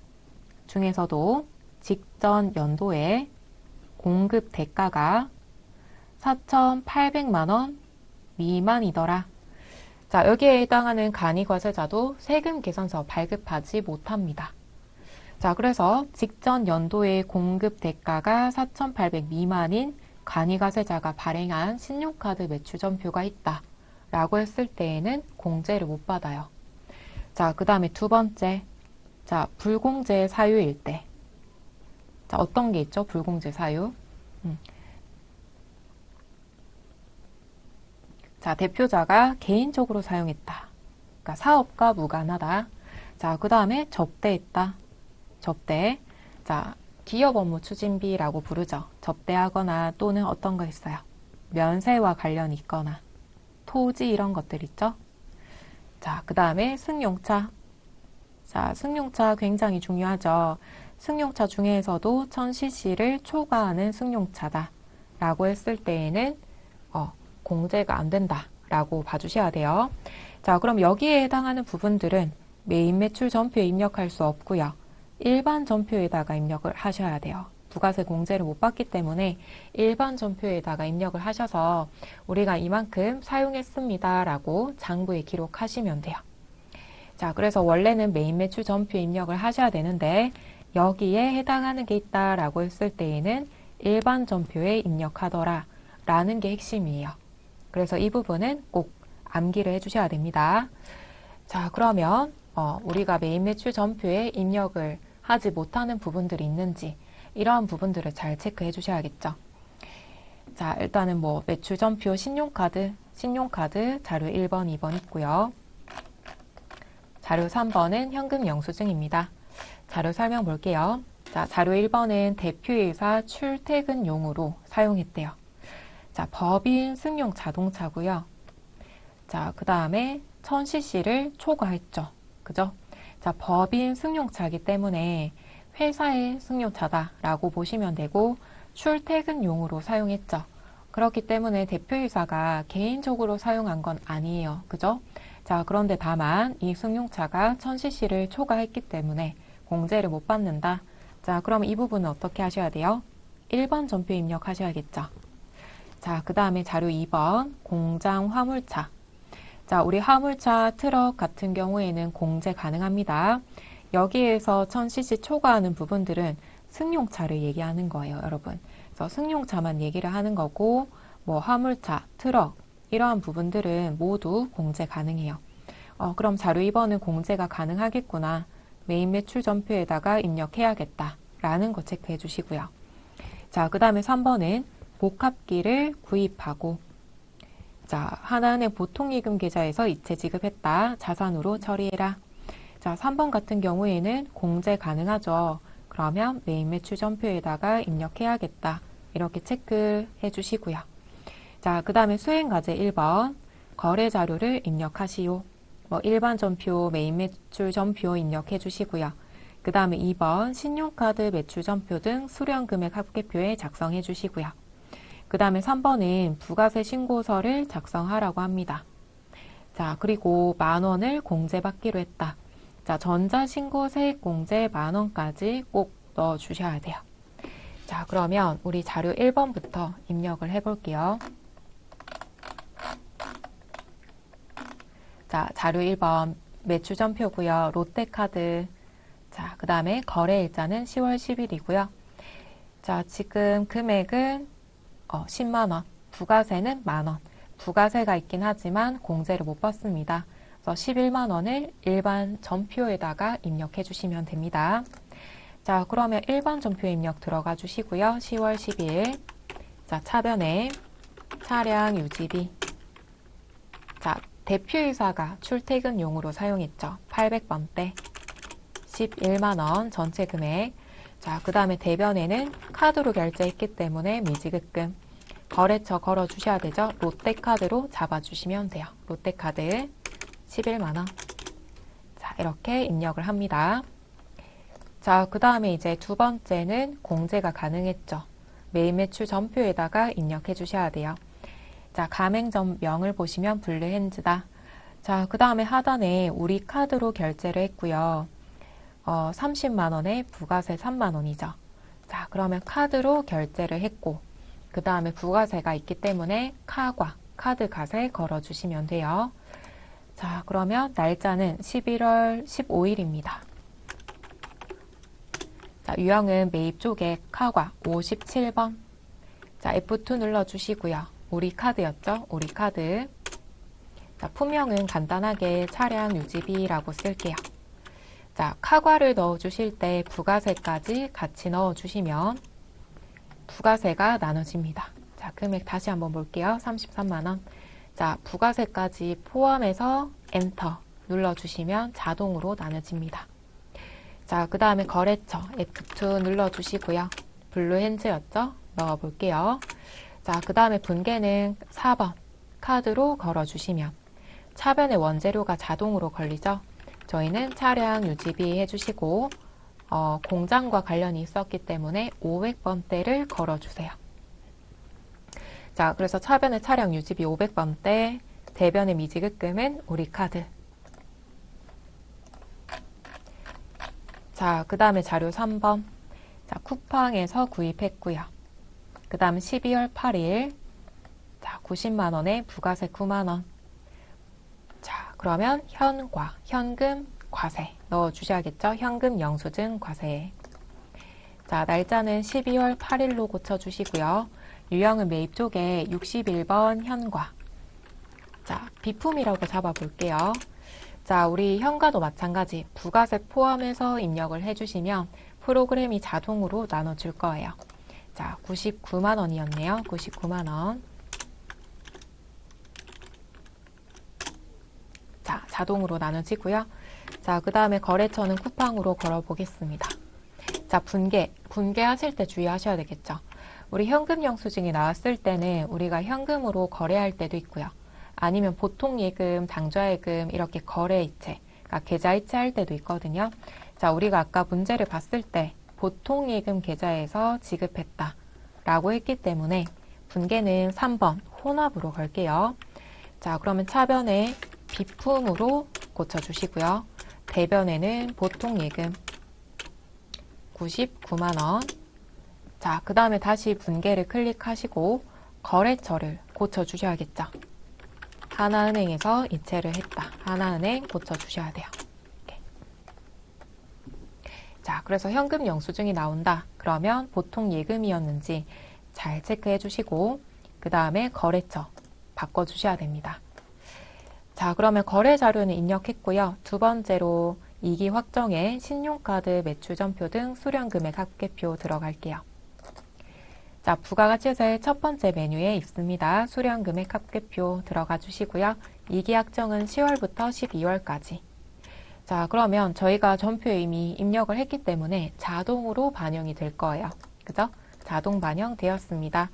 Speaker 1: 직전 연도에 공급 대가가 4,800만 원 미만이더라. 자, 여기에 해당하는 간이과세자도 세금 계산서 발급하지 못합니다. 자, 그래서 직전 연도의 공급 대가가 4,800 미만인 간이과세자가 발행한 신용카드 매출전표가 있다 라고 했을 때에는 공제를 못 받아요. 자, 그 다음에 두 번째, 자, 불공제 사유일 때. 자, 어떤 게 있죠? 불공제 사유. 자, 대표자가 개인적으로 사용했다. 그러니까 사업과 무관하다. 자, 그 다음에 접대했다. 접대. 자, 기업 업무 추진비라고 부르죠. 접대하거나 또는 어떤 거 있어요. 면세와 관련이 있거나 토지 이런 것들 있죠. 자, 그 다음에 승용차. 자, 승용차 굉장히 중요하죠. 승용차 중에서도 1000cc를 초과하는 승용차다 라고 했을 때에는 공제가 안 된다 라고 봐주셔야 돼요. 자, 그럼 여기에 해당하는 부분들은 매입 매출 전표에 입력할 수 없고요. 일반 전표에다가 입력을 하셔야 돼요. 부가세 공제를 못 받기 때문에 일반 전표에다가 입력을 하셔서 우리가 이만큼 사용했습니다 라고 장부에 기록하시면 돼요. 자, 그래서 원래는 매입 매출 전표에 입력을 하셔야 되는데 여기에 해당하는 게 있다라고 했을 때에는 일반 전표에 입력하더라 라는 게 핵심이에요. 그래서 이 부분은 꼭 암기를 해주셔야 됩니다. 자, 그러면 우리가 매입 매출 전표에 입력을 하지 못하는 부분들이 있는지 이러한 부분들을 잘 체크해 주셔야겠죠. 자, 일단은 뭐 매출 전표 신용카드 자료 1번, 2번 있고요. 자료 3번은 현금 영수증입니다. 자료 설명 볼게요. 자, 자료 1번은 대표이사 출퇴근용으로 사용했대요. 자, 법인 승용 자동차고요. 자, 그 다음에 1000cc를 초과했죠. 그죠? 자, 법인 승용차이기 때문에 회사의 승용차다라고 보시면 되고 출퇴근용으로 사용했죠. 그렇기 때문에 대표이사가 개인적으로 사용한 건 아니에요. 그죠? 자, 그런데 다만 이 승용차가 1000cc를 초과했기 때문에 공제를 못 받는다. 자, 그럼 이 부분은 어떻게 하셔야 돼요? 1번 전표 입력하셔야겠죠. 자, 그 다음에 자료 2번 공장 화물차. 자, 우리 화물차 트럭 같은 경우에는 공제 가능합니다. 여기에서 1000cc 초과하는 부분들은 승용차를 얘기하는 거예요, 여러분. 그래서 승용차만 얘기를 하는 거고, 뭐 화물차, 트럭 이러한 부분들은 모두 공제 가능해요. 그럼 자료 2번은 공제가 가능하겠구나. 메인 매출 전표에다가 입력해야겠다. 라는 거 체크해 주시고요. 자, 그 다음에 3번은 복합기를 구입하고, 자, 하나은행 보통예금 계좌에서 이체 지급했다. 자산으로 처리해라. 자, 3번 같은 경우에는 공제 가능하죠. 그러면 메인 매출 전표에다가 입력해야겠다. 이렇게 체크해 주시고요. 자, 그 다음에 수행과제 1번 거래 자료를 입력하시오. 뭐 일반 전표, 메인 매출 전표 입력해 주시고요. 그 다음에 2번 신용카드 매출 전표 등 수령금액 합계표에 작성해 주시고요. 그 다음에 3번은 부가세 신고서를 작성하라고 합니다. 자, 그리고 10,000원을 공제받기로 했다. 자, 전자신고 세액공제 10,000원까지 꼭 넣어주셔야 돼요. 자, 그러면 우리 자료 1번부터 입력을 해볼게요. 자, 자료 1번 매출 전표고요. 롯데카드. 자, 그 다음에 거래 일자는 10월 10일이고요. 자, 지금 금액은 10만원, 부가세는 만원. 부가세가 있긴 하지만 공제를 못 받습니다. 그래서 11만원을 일반 전표에다가 입력해 주시면 됩니다. 자, 그러면 일반 전표 입력 들어가 주시고요. 10월 10일. 자, 차변에 차량 유지비. 자, 대표이사가 출퇴근용으로 사용했죠. 800번대. 11만원 전체 금액. 자, 그 다음에 대변에는 카드로 결제했기 때문에 미지급금. 거래처 걸어주셔야 되죠. 롯데카드로 잡아주시면 돼요. 롯데카드 11만원. 자, 이렇게 입력을 합니다. 자, 그 다음에 이제 두 번째는 공제가 가능했죠. 메인 매출 전표에다가 입력해 주셔야 돼요. 자, 가맹점명을 보시면 블루핸즈다. 자, 그 다음에 하단에 우리 카드로 결제를 했고요. 30만원에 부가세 3만원이죠. 자, 그러면 카드로 결제를 했고, 그 다음에 부가세가 있기 때문에 카과, 카드가세 걸어주시면 돼요. 자, 그러면 날짜는 11월 15일입니다. 자, 유형은 매입 조객 카과 57번. 자, F2 눌러주시고요. 우리 카드였죠? 우리 카드. 자, 품명은 간단하게 차량 유지비라고 쓸게요. 자, 카과를 넣어주실 때 부가세까지 같이 넣어주시면 부가세가 나눠집니다. 자, 금액 다시 한번 볼게요. 33만원. 자, 부가세까지 포함해서 엔터 눌러주시면 자동으로 나눠집니다. 자, 그 다음에 거래처 F2 눌러주시고요. 블루핸즈였죠? 넣어볼게요. 자, 그 다음에 분계는 4번 카드로 걸어주시면 차변에 원재료가 자동으로 걸리죠. 저희는 차량 유지비 해주시고 공장과 관련이 있었기 때문에 500번대를 걸어주세요. 자, 그래서 차변의 차량 유지비 500번대, 대변의 미지급금은 우리 카드. 자, 그 다음에 자료 3번. 자, 쿠팡에서 구입했고요. 그 다음 12월 8일. 자, 90만원에 부가세 9만원. 자, 그러면 현과, 현금, 과세 넣어주셔야겠죠? 현금 영수증 과세. 자, 날짜는 12월 8일로 고쳐주시고요. 유형은 매입 쪽에 61번 현과. 자, 비품이라고 잡아볼게요. 자, 우리 현과도 마찬가지 부가세 포함해서 입력을 해주시면 프로그램이 자동으로 나눠줄 거예요. 자, 99만원이었네요. 99만원. 자, 자동으로 나눠지고요. 자, 그 다음에 거래처는 쿠팡으로 걸어보겠습니다. 자, 분계하실 때 주의하셔야 되겠죠. 우리 현금 영수증이 나왔을 때는 우리가 현금으로 거래할 때도 있고요. 아니면 보통 예금, 당좌 예금 이렇게 거래 이체, 그러니까 계좌 이체할 때도 있거든요. 자, 우리가 아까 문제를 봤을 때 보통 예금 계좌에서 지급했다 라고 했기 때문에 분계는 3번 혼합으로 걸게요. 자, 그러면 차변에 비품으로 고쳐주시고요. 대변에는 보통 예금. 99만 원. 자, 그 다음에 다시 분계를 클릭하시고 거래처를 고쳐주셔야겠죠. 하나은행에서 이체를 했다. 하나은행 고쳐주셔야 돼요. 이렇게. 자, 그래서 현금 영수증이 나온다. 그러면 보통 예금이었는지 잘 체크해 주시고 그 다음에 거래처 바꿔주셔야 됩니다. 자, 그러면 거래 자료는 입력했고요. 두 번째로 이기 확정에 신용카드 매출전표 등 수령금액 합계표 들어갈게요. 자, 부가가치세의 첫 번째 메뉴에 있습니다. 수령금액 합계표 들어가 주시고요. 이기 확정은 10월부터 12월까지. 자, 그러면 저희가 전표에 이미 입력을 했기 때문에 자동으로 반영이 될 거예요. 그죠? 자동 반영되었습니다.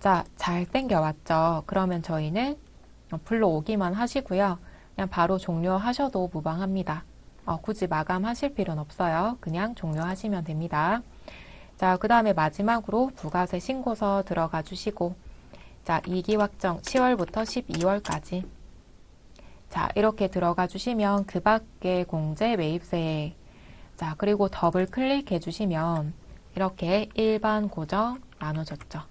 Speaker 1: 자, 잘 땡겨왔죠? 그러면 저희는 불러오기만 하시고요. 그냥 바로 종료하셔도 무방합니다. 굳이 마감하실 필요는 없어요. 그냥 종료하시면 됩니다. 자, 그 다음에 마지막으로 부가세 신고서 들어가 주시고 자, 이기 확정 10월부터 12월까지 자, 이렇게 들어가 주시면 그 밖에 공제 매입세액 자, 그리고 더블 클릭해 주시면 이렇게 일반 고정 나눠졌죠.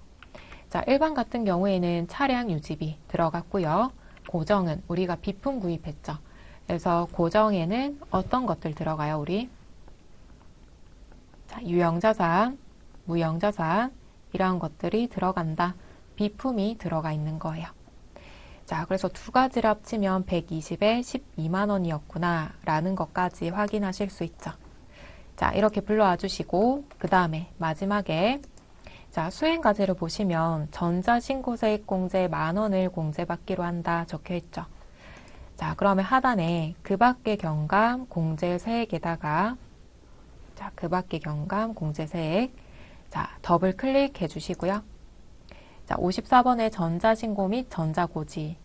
Speaker 1: 자, 일반 같은 경우에는 차량 유지비 들어갔고요. 고정은 우리가 비품 구입했죠. 그래서 고정에는 어떤 것들 들어가요, 우리? 자, 유형자산, 무형자산 이러한 것들이 들어간다. 비품이 들어가 있는 거예요. 자, 그래서 두 가지를 합치면 120에 12만 원이었구나 라는 것까지 확인하실 수 있죠. 자, 이렇게 불러와 주시고 그 다음에 마지막에 자, 수행과제를 보시면 전자신고세액 공제 10,000원을 공제받기로 한다 적혀 있죠. 자, 그러면 하단에 그 밖의 경감 공제세액에다가 자, 그 밖의 경감 공제세액 자, 더블 클릭해 주시고요. 자, 54번에 전자신고 및 전자고지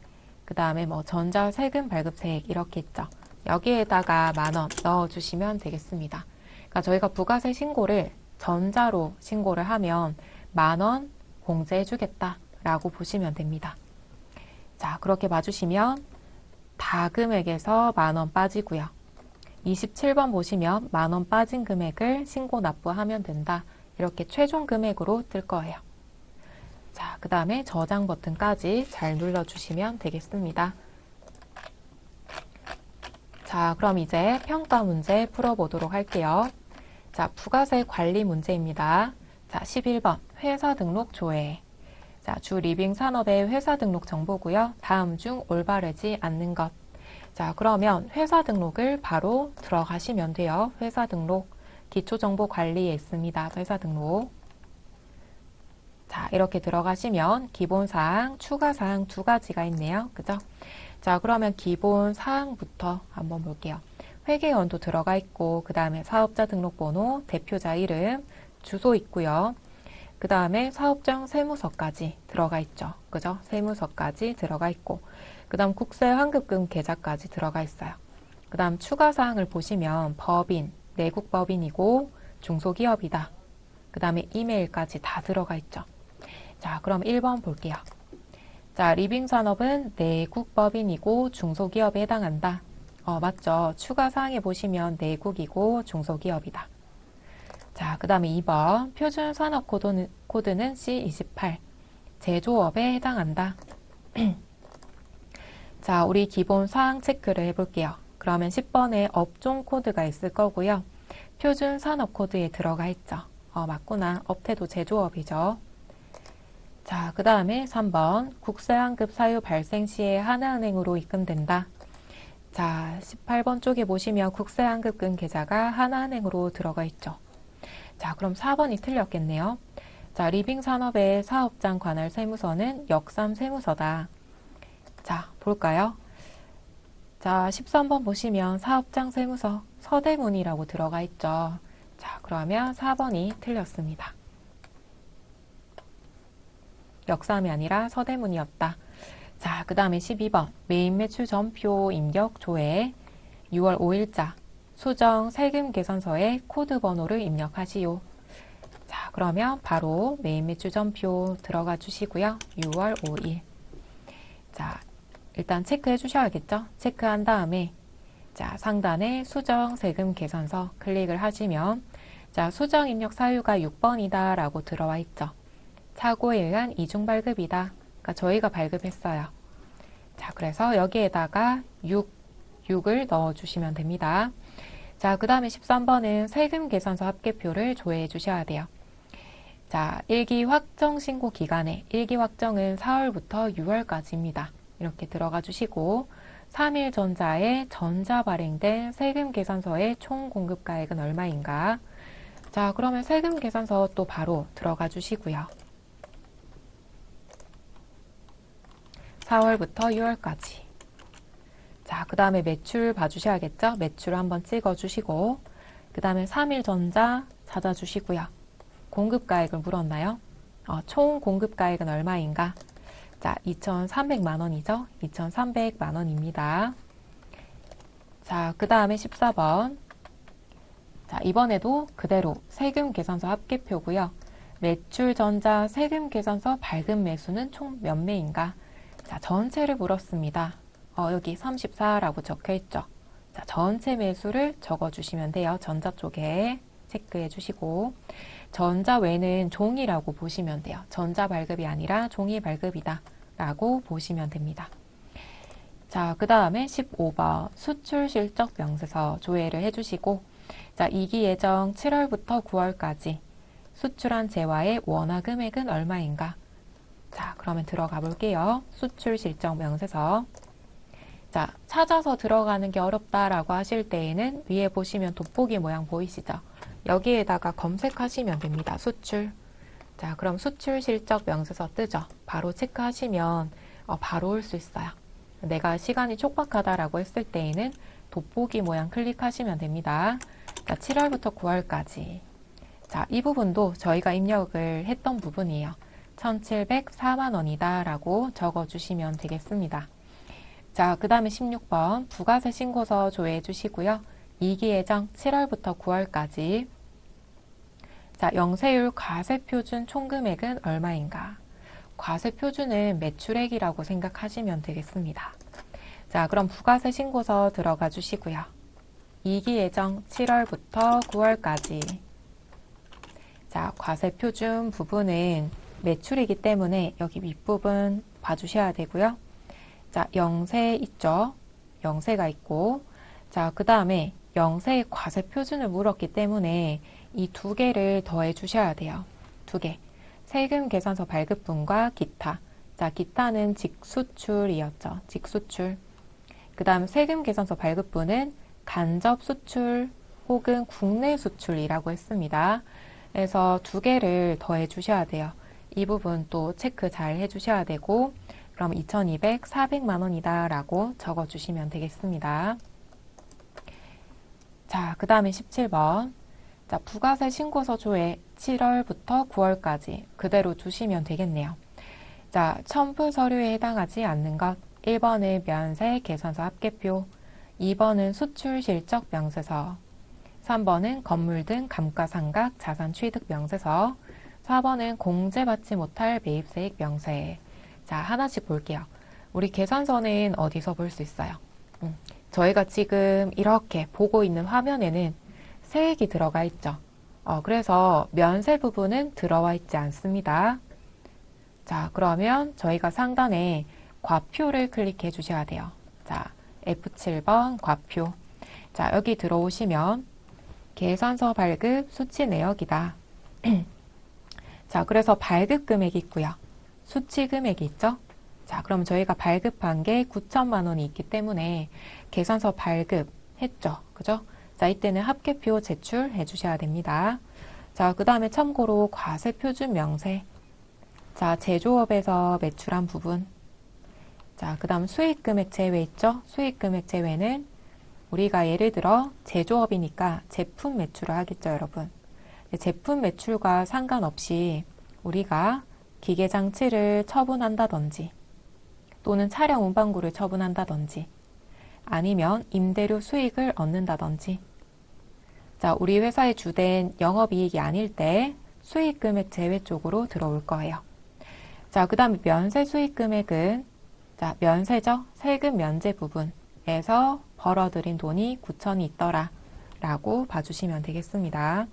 Speaker 1: 그 다음에 뭐 전자세금 발급세액 이렇게 있죠. 여기에다가 10,000원 넣어주시면 되겠습니다. 그러니까 저희가 부가세 신고를 전자로 신고를 하면 10,000원 공제해 주겠다라고 보시면 됩니다. 자, 그렇게 봐주시면 다 금액에서 10,000원 빠지고요. 27번 보시면 10,000원 빠진 금액을 신고 납부하면 된다. 이렇게 최종 금액으로 뜰 거예요. 자, 그 다음에 저장 버튼까지 잘 눌러주시면 되겠습니다. 자, 그럼 이제 평가 문제 풀어보도록 할게요. 자, 부가세 관리 문제입니다. 자, 11번 회사 등록 조회. 자, 주 리빙 산업의 회사 등록 정보고요. 다음 중 올바르지 않는 것. 자, 그러면 회사 등록을 바로 들어가시면 돼요. 회사 등록 기초정보 관리에 있습니다. 회사 등록. 자, 이렇게 들어가시면 기본사항, 추가사항 두 가지가 있네요. 그죠? 자, 그러면 기본사항부터 한번 볼게요. 회계연도 들어가 있고 그 다음에 사업자 등록번호, 대표자 이름, 주소 있고요. 그 다음에 사업장 세무서까지 들어가 있죠. 그죠? 세무서까지 들어가 있고 그 다음 국세 환급금 계좌까지 들어가 있어요. 그 다음 추가사항을 보시면 법인, 내국법인이고 중소기업이다. 그 다음에 이메일까지 다 들어가 있죠. 자, 그럼 1번 볼게요. 자, 리빙산업은 내국법인이고 중소기업에 해당한다. 맞죠. 추가사항에 보시면 내국이고 중소기업이다. 자, 그 다음에 2번 표준 산업 코드는 C28 제조업에 해당한다. 자, 우리 기본 사항 체크를 해볼게요. 그러면 10번에 업종 코드가 있을 거고요. 표준 산업 코드에 들어가 있죠. 맞구나. 업태도 제조업이죠. 자, 그 다음에 3번 국세환급 사유 발생 시에 하나은행으로 입금된다. 자, 18번 쪽에 보시면 국세환급금 계좌가 하나은행으로 들어가 있죠. 자, 그럼 4번이 틀렸겠네요. 자, 리빙산업의 사업장 관할 세무서는 역삼 세무서다. 자, 볼까요? 자, 13번 보시면 사업장 세무서 서대문이라고 들어가 있죠. 자, 그러면 4번이 틀렸습니다. 역삼이 아니라 서대문이었다. 자, 그 다음에 12번 메인 매출 전표 입력 조회 6월 5일자 수정 세금 계산서에 코드 번호를 입력하시오. 자, 그러면 바로 메인 매출 전표 들어가 주시고요. 6월 5일. 자, 일단 체크해 주셔야겠죠? 체크한 다음에 자, 상단에 수정 세금 계산서 클릭을 하시면 자, 수정 입력 사유가 6번이다 라고 들어와 있죠. 착오에 의한 이중 발급이다. 그러니까 저희가 발급했어요. 자, 그래서 여기에다가 6을 넣어주시면 됩니다. 자, 그 다음에 13번은 세금 계산서 합계표를 조회해 주셔야 돼요. 자, 일기 확정 신고 기간에 일기 확정은 4월부터 6월까지입니다. 이렇게 들어가 주시고 3일 전자에 전자 발행된 세금 계산서의 총 공급가액은 얼마인가? 자, 그러면 세금 계산서 또 바로 들어가 주시고요. 4월부터 6월까지. 자, 그 다음에 매출 봐주셔야겠죠? 매출 한번 찍어주시고 그 다음에 3일 전자 찾아주시고요. 공급가액을 물었나요? 총 공급가액은 얼마인가? 자, 2,300만 원이죠? 2,300만 원입니다. 자, 그 다음에 14번. 자, 이번에도 그대로 세금 계산서 합계표고요. 매출 전자 세금 계산서 발급 매수는 총 몇 매인가? 자, 전체를 물었습니다. 여기 34라고 적혀 있죠. 자, 전체 매수를 적어 주시면 돼요. 전자 쪽에 체크해 주시고 전자 외는 종이라고 보시면 돼요. 전자 발급이 아니라 종이 발급이다 라고 보시면 됩니다. 자, 그 다음에 15번 수출 실적 명세서 조회를 해주시고 자, 2기 예정 7월부터 9월까지 수출한 재화의 원화 금액은 얼마인가? 자, 그러면 들어가 볼게요. 수출 실적 명세서. 자, 찾아서 들어가는 게 어렵다라고 하실 때에는 위에 보시면 돋보기 모양 보이시죠? 여기에다가 검색하시면 됩니다. 수출. 자, 그럼 수출 실적 명세서 뜨죠? 바로 체크하시면 바로 올 수 있어요. 내가 시간이 촉박하다라고 했을 때에는 돋보기 모양 클릭하시면 됩니다. 자, 7월부터 9월까지. 자, 이 부분도 저희가 입력을 했던 부분이에요. 1,704만 원이다 라고 적어주시면 되겠습니다. 자, 그 다음에 16번 부가세 신고서 조회해 주시고요. 2기 예정 7월부터 9월까지. 자, 영세율 과세표준 총금액은 얼마인가? 과세표준은 매출액이라고 생각하시면 되겠습니다. 자, 그럼 부가세 신고서 들어가 주시고요. 2기 예정 7월부터 9월까지. 자, 과세표준 부분은 매출이기 때문에 여기 윗부분 봐주셔야 되고요. 자, 영세 있죠? 영세가 있고, 자, 그 다음에 영세의 과세표준을 물었기 때문에 이 두 개를 더해 주셔야 돼요. 두 개. 세금 계산서 발급분과 기타. 자, 기타는 직수출이었죠. 직수출. 그 다음 세금 계산서 발급분은 간접 수출 혹은 국내 수출이라고 했습니다. 그래서 두 개를 더해 주셔야 돼요. 이 부분 또 체크 잘 해주셔야 되고, 그럼 2,200, 400만 원이다 라고 적어주시면 되겠습니다. 자, 그 다음에 17번. 자, 부가세 신고서 조회 7월부터 9월까지 그대로 두시면 되겠네요. 자, 첨부 서류에 해당하지 않는 것. 1번은 면세 계산서 합계표, 2번은 수출 실적 명세서, 3번은 건물 등 감가상각 자산 취득 명세서, 4번은 공제받지 못할 매입세액 명세. 자, 하나씩 볼게요. 우리 계산서는 어디서 볼 수 있어요? 저희가 지금 이렇게 보고 있는 화면에는 세액이 들어가 있죠. 그래서 면세 부분은 들어와 있지 않습니다. 자, 그러면 저희가 상단에 과표를 클릭해 주셔야 돼요. 자, F7번 과표. 자, 여기 들어오시면 계산서 발급 수치 내역이다. 자, 그래서 발급 금액이 있고요. 수치 금액이 있죠. 자, 그럼 저희가 발급한 게 9천만 원이 있기 때문에 계산서 발급했죠. 그죠? 자, 이때는 합계표 제출해 주셔야 됩니다. 자, 그 다음에 참고로 과세표준 명세. 자, 제조업에서 매출한 부분. 자, 그 다음 수익금액 제외 있죠? 수익금액 제외는 우리가 예를 들어 제조업이니까 제품 매출을 하겠죠, 여러분. 제품 매출과 상관없이 우리가 기계장치를 처분한다든지 또는 차량 운반구를 처분한다든지 아니면 임대료 수익을 얻는다든지 자, 우리 회사의 주된 영업이익이 아닐 때 수익금액 제외 쪽으로 들어올 거예요. 자, 그 다음에 면세 수익금액은 자, 면세죠? 세금 면제 부분에서 벌어들인 돈이 9천이 있더라 라고 봐주시면 되겠습니다.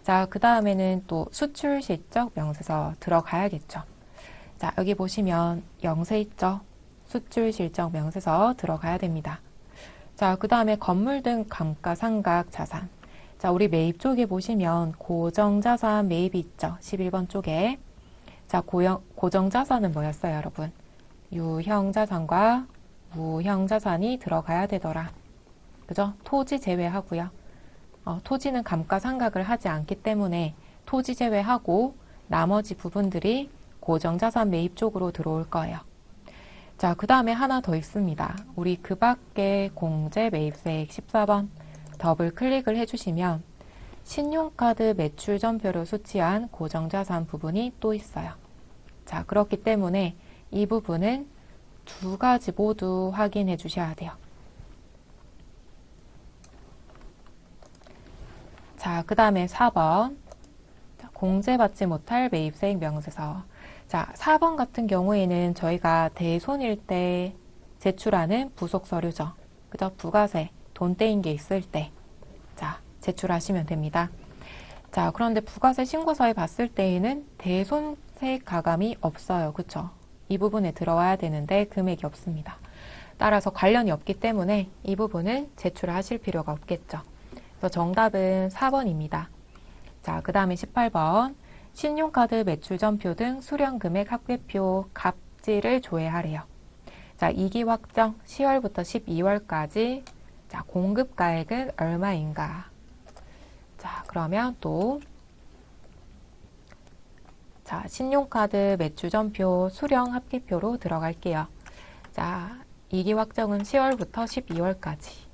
Speaker 1: 자, 그 다음에는 또 수출 실적 명세서 들어가야겠죠. 자, 여기 보시면 영세 있죠? 수출 실적 명세서 들어가야 됩니다. 자, 그 다음에 건물 등 감가상각 자산. 자, 우리 매입 쪽에 보시면 고정자산 매입이 있죠? 11번 쪽에. 자, 고정자산은 뭐였어요, 여러분? 유형자산과 무형자산이 들어가야 되더라. 그죠? 토지 제외하고요. 토지는 감가상각을 하지 않기 때문에 토지 제외하고 나머지 부분들이 고정자산 매입 쪽으로 들어올 거예요. 자, 그 다음에 하나 더 있습니다. 우리 그 밖에 공제 매입세액 14번 더블 클릭을 해주시면 신용카드 매출 전표로 수치한 고정자산 부분이 또 있어요. 자, 그렇기 때문에 이 부분은 두 가지 모두 확인해 주셔야 돼요. 자, 그 다음에 4번. 공제받지 못할 매입세액 명세서. 자, 4번 같은 경우에는 저희가 대손일 때 제출하는 부속 서류죠. 그죠? 부가세, 돈 떼인 게 있을 때. 자, 제출하시면 됩니다. 자, 그런데 부가세 신고서에 봤을 때에는 대손세액 가감이 없어요. 그쵸? 이 부분에 들어와야 되는데 금액이 없습니다. 따라서 관련이 없기 때문에 이 부분은 제출하실 필요가 없겠죠. 그래서 정답은 4번입니다. 자, 그 다음에 18번. 신용카드 매출전표 등 수령금액 합계표 갑질을 조회하래요. 자, 2기 확정 10월부터 12월까지. 자, 공급가액은 얼마인가? 자, 그러면 또 자, 신용카드 매출전표 수령 합계표로 들어갈게요. 자, 2기 확정은 10월부터 12월까지.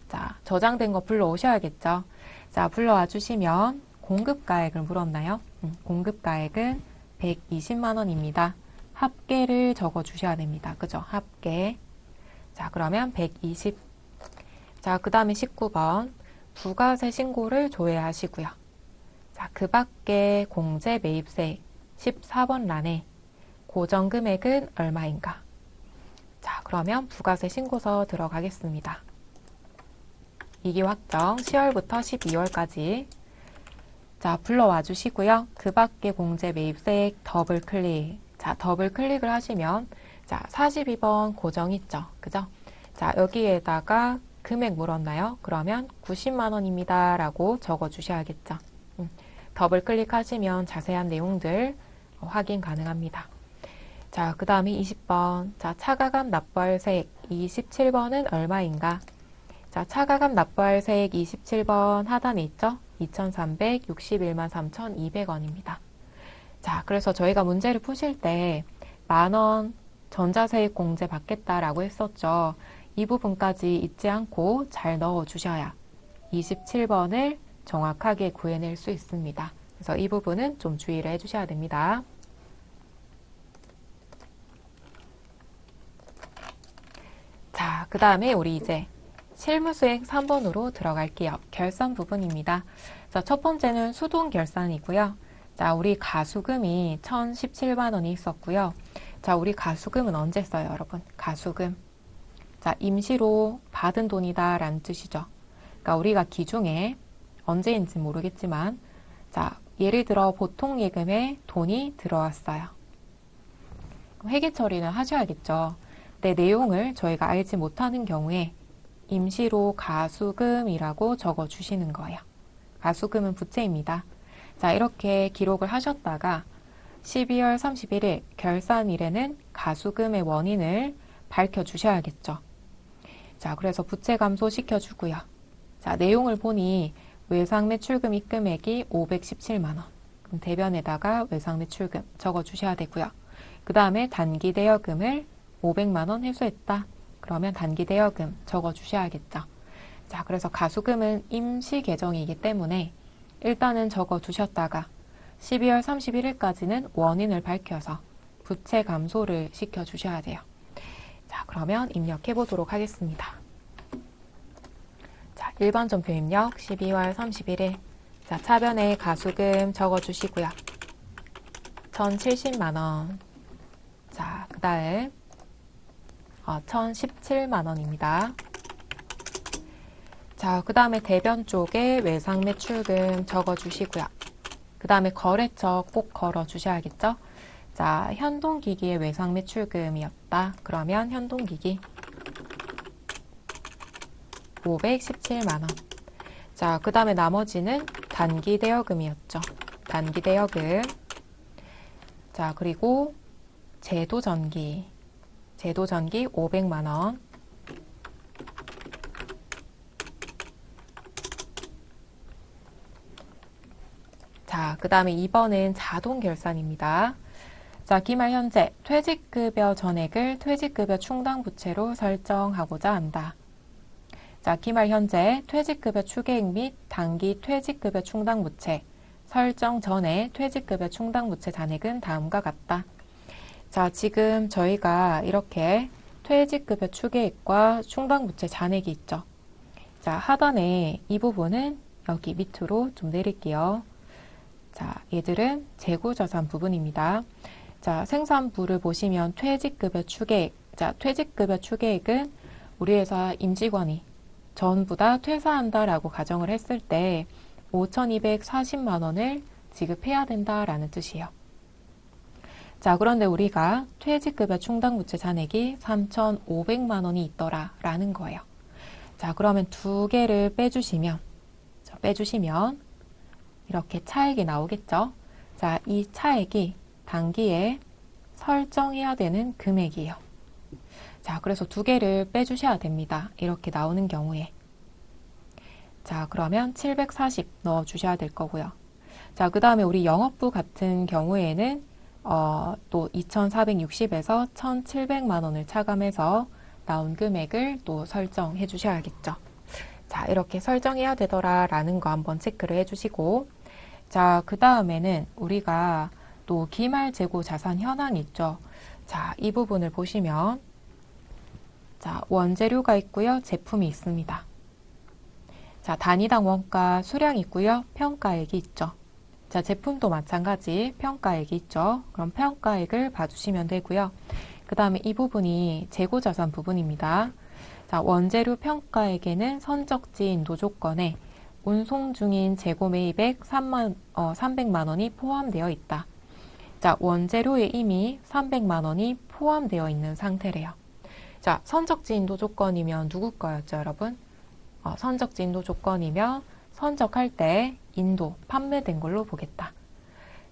Speaker 1: 자, 저장된 거 불러오셔야겠죠. 자, 불러와 주시면 공급가액을 물었나요? 공급가액은 120만 원입니다. 합계를 적어 주셔야 됩니다. 그죠? 합계. 자, 그러면 120. 자, 그 다음에 19번. 부가세 신고를 조회하시고요. 자, 그 밖에 공제 매입세 14번 란에 고정금액은 얼마인가? 자, 그러면 부가세 신고서 들어가겠습니다. 2기 확정 10월부터 12월까지. 자, 불러와 주시고요. 그 밖에 공제 매입세액 더블 클릭. 자, 더블 클릭을 하시면 자, 42번 고정 있죠. 그죠? 자, 여기에다가 금액 물었나요? 그러면 90만 원입니다. 라고 적어 주셔야겠죠. 더블 클릭하시면 자세한 내용들 확인 가능합니다. 자, 그 다음에 20번. 자, 차가감 납부할 세액 27번은 얼마인가? 자, 차가감 납부할 세액 27번 하단에 있죠? 2,361만 3,200원입니다. 자, 그래서 저희가 문제를 푸실 때 만원 전자세액 공제 받겠다라고 했었죠. 이 부분까지 잊지 않고 잘 넣어 주셔야 27번을 정확하게 구해낼 수 있습니다. 그래서 이 부분은 좀 주의를 해주셔야 됩니다. 자, 그 다음에 우리 이제 실무수행 3번으로 들어갈게요. 결산 부분입니다. 자, 첫 번째는 수동 결산이고요. 자, 우리 가수금이 1,017만 원이 있었고요. 자, 우리 가수금은 언제 써요, 여러분? 가수금. 자, 임시로 받은 돈이다 라는 뜻이죠. 그러니까 우리가 기중에 언제인지 모르겠지만 자, 예를 들어 보통 예금에 돈이 들어왔어요. 회계 처리는 하셔야겠죠. 내 내용을 저희가 알지 못하는 경우에 임시로 가수금이라고 적어 주시는 거예요. 가수금은 부채입니다. 자, 이렇게 기록을 하셨다가 12월 31일 결산일에는 가수금의 원인을 밝혀 주셔야겠죠. 자, 그래서 부채 감소 시켜주고요. 자, 내용을 보니 외상매출금 입금액이 517만 원. 그럼 대변에다가 외상매출금 적어 주셔야 되고요. 그 다음에 단기대여금을 500만 원 회수했다. 그러면 단기대여금 적어 주셔야겠죠. 자, 그래서 가수금은 임시 계정이기 때문에 일단은 적어 두셨다가 12월 31일까지는 원인을 밝혀서 부채 감소를 시켜 주셔야 돼요. 자, 그러면 입력해 보도록 하겠습니다. 자, 1번 전표 입력 12월 31일. 자, 차변에 가수금 적어 주시고요. 1,070만 원. 자, 그 다음 1,017만 원입니다. 자, 자, 그 다음에 대변 쪽에 외상 매출금 적어주시고요. 그 다음에 거래처 꼭 걸어주셔야겠죠? 자, 현동기기의 외상 매출금이었다. 그러면 현동기기 517만원. 자, 그 다음에 나머지는 단기 대여금이었죠. 단기 대여금. 자, 그리고 제도전기 500만원. 자, 그 다음에 2번은 자동결산입니다. 자, 기말 현재 퇴직급여 전액을 퇴직급여 충당부채로 설정하고자 한다. 자, 기말 현재 퇴직급여 추계액 및 단기 퇴직급여 충당부채 설정 전에 퇴직급여 충당부채 잔액은 다음과 같다. 자, 지금 저희가 이렇게 퇴직급여 추계액과 충당부채 잔액이 있죠. 자, 하단에 이 부분은 여기 밑으로 좀 내릴게요. 자, 얘들은 재고자산 부분입니다. 자, 생산부를 보시면 퇴직급여 추계액. 자, 퇴직급여 추계액은 우리 회사 임직원이 전부 다 퇴사한다라고 가정을 했을 때 5,240만 원을 지급해야 된다라는 뜻이에요. 자, 그런데 우리가 퇴직급여 충당부채 잔액이 3,500만 원이 있더라라는 거예요. 자, 그러면 두 개를 빼주시면 이렇게 차액이 나오겠죠? 자, 이 차액이 단기에 설정해야 되는 금액이에요. 자, 그래서 두 개를 빼주셔야 됩니다. 이렇게 나오는 경우에. 자, 그러면 740 넣어주셔야 될 거고요. 자, 그 다음에 우리 영업부 같은 경우에는 또 2,460에서 1,700만 원을 차감해서 나온 금액을 또 설정해 주셔야겠죠. 자, 이렇게 설정해야 되더라라는 거 한번 체크를 해주시고, 자, 그 다음에는 우리가 또 기말 재고 자산 현황이 있죠. 자, 이 부분을 보시면, 자, 원재료가 있고요, 제품이 있습니다. 자, 단위당 원가 수량이 있고요, 평가액이 있죠. 자, 제품도 마찬가지 평가액이 있죠. 그럼 평가액을 봐주시면 되고요. 그 다음에 이 부분이 재고자산 부분입니다. 자, 원재료 평가액에는 선적지 인도 조건에 운송 중인 재고 매입액 300만 원이 포함되어 있다. 자, 원재료에 이미 300만 원이 포함되어 있는 상태래요. 자, 선적지 인도 조건이면 누구 거였죠, 여러분? 선적지 인도 조건이면 선적할 때 인도, 판매된 걸로 보겠다.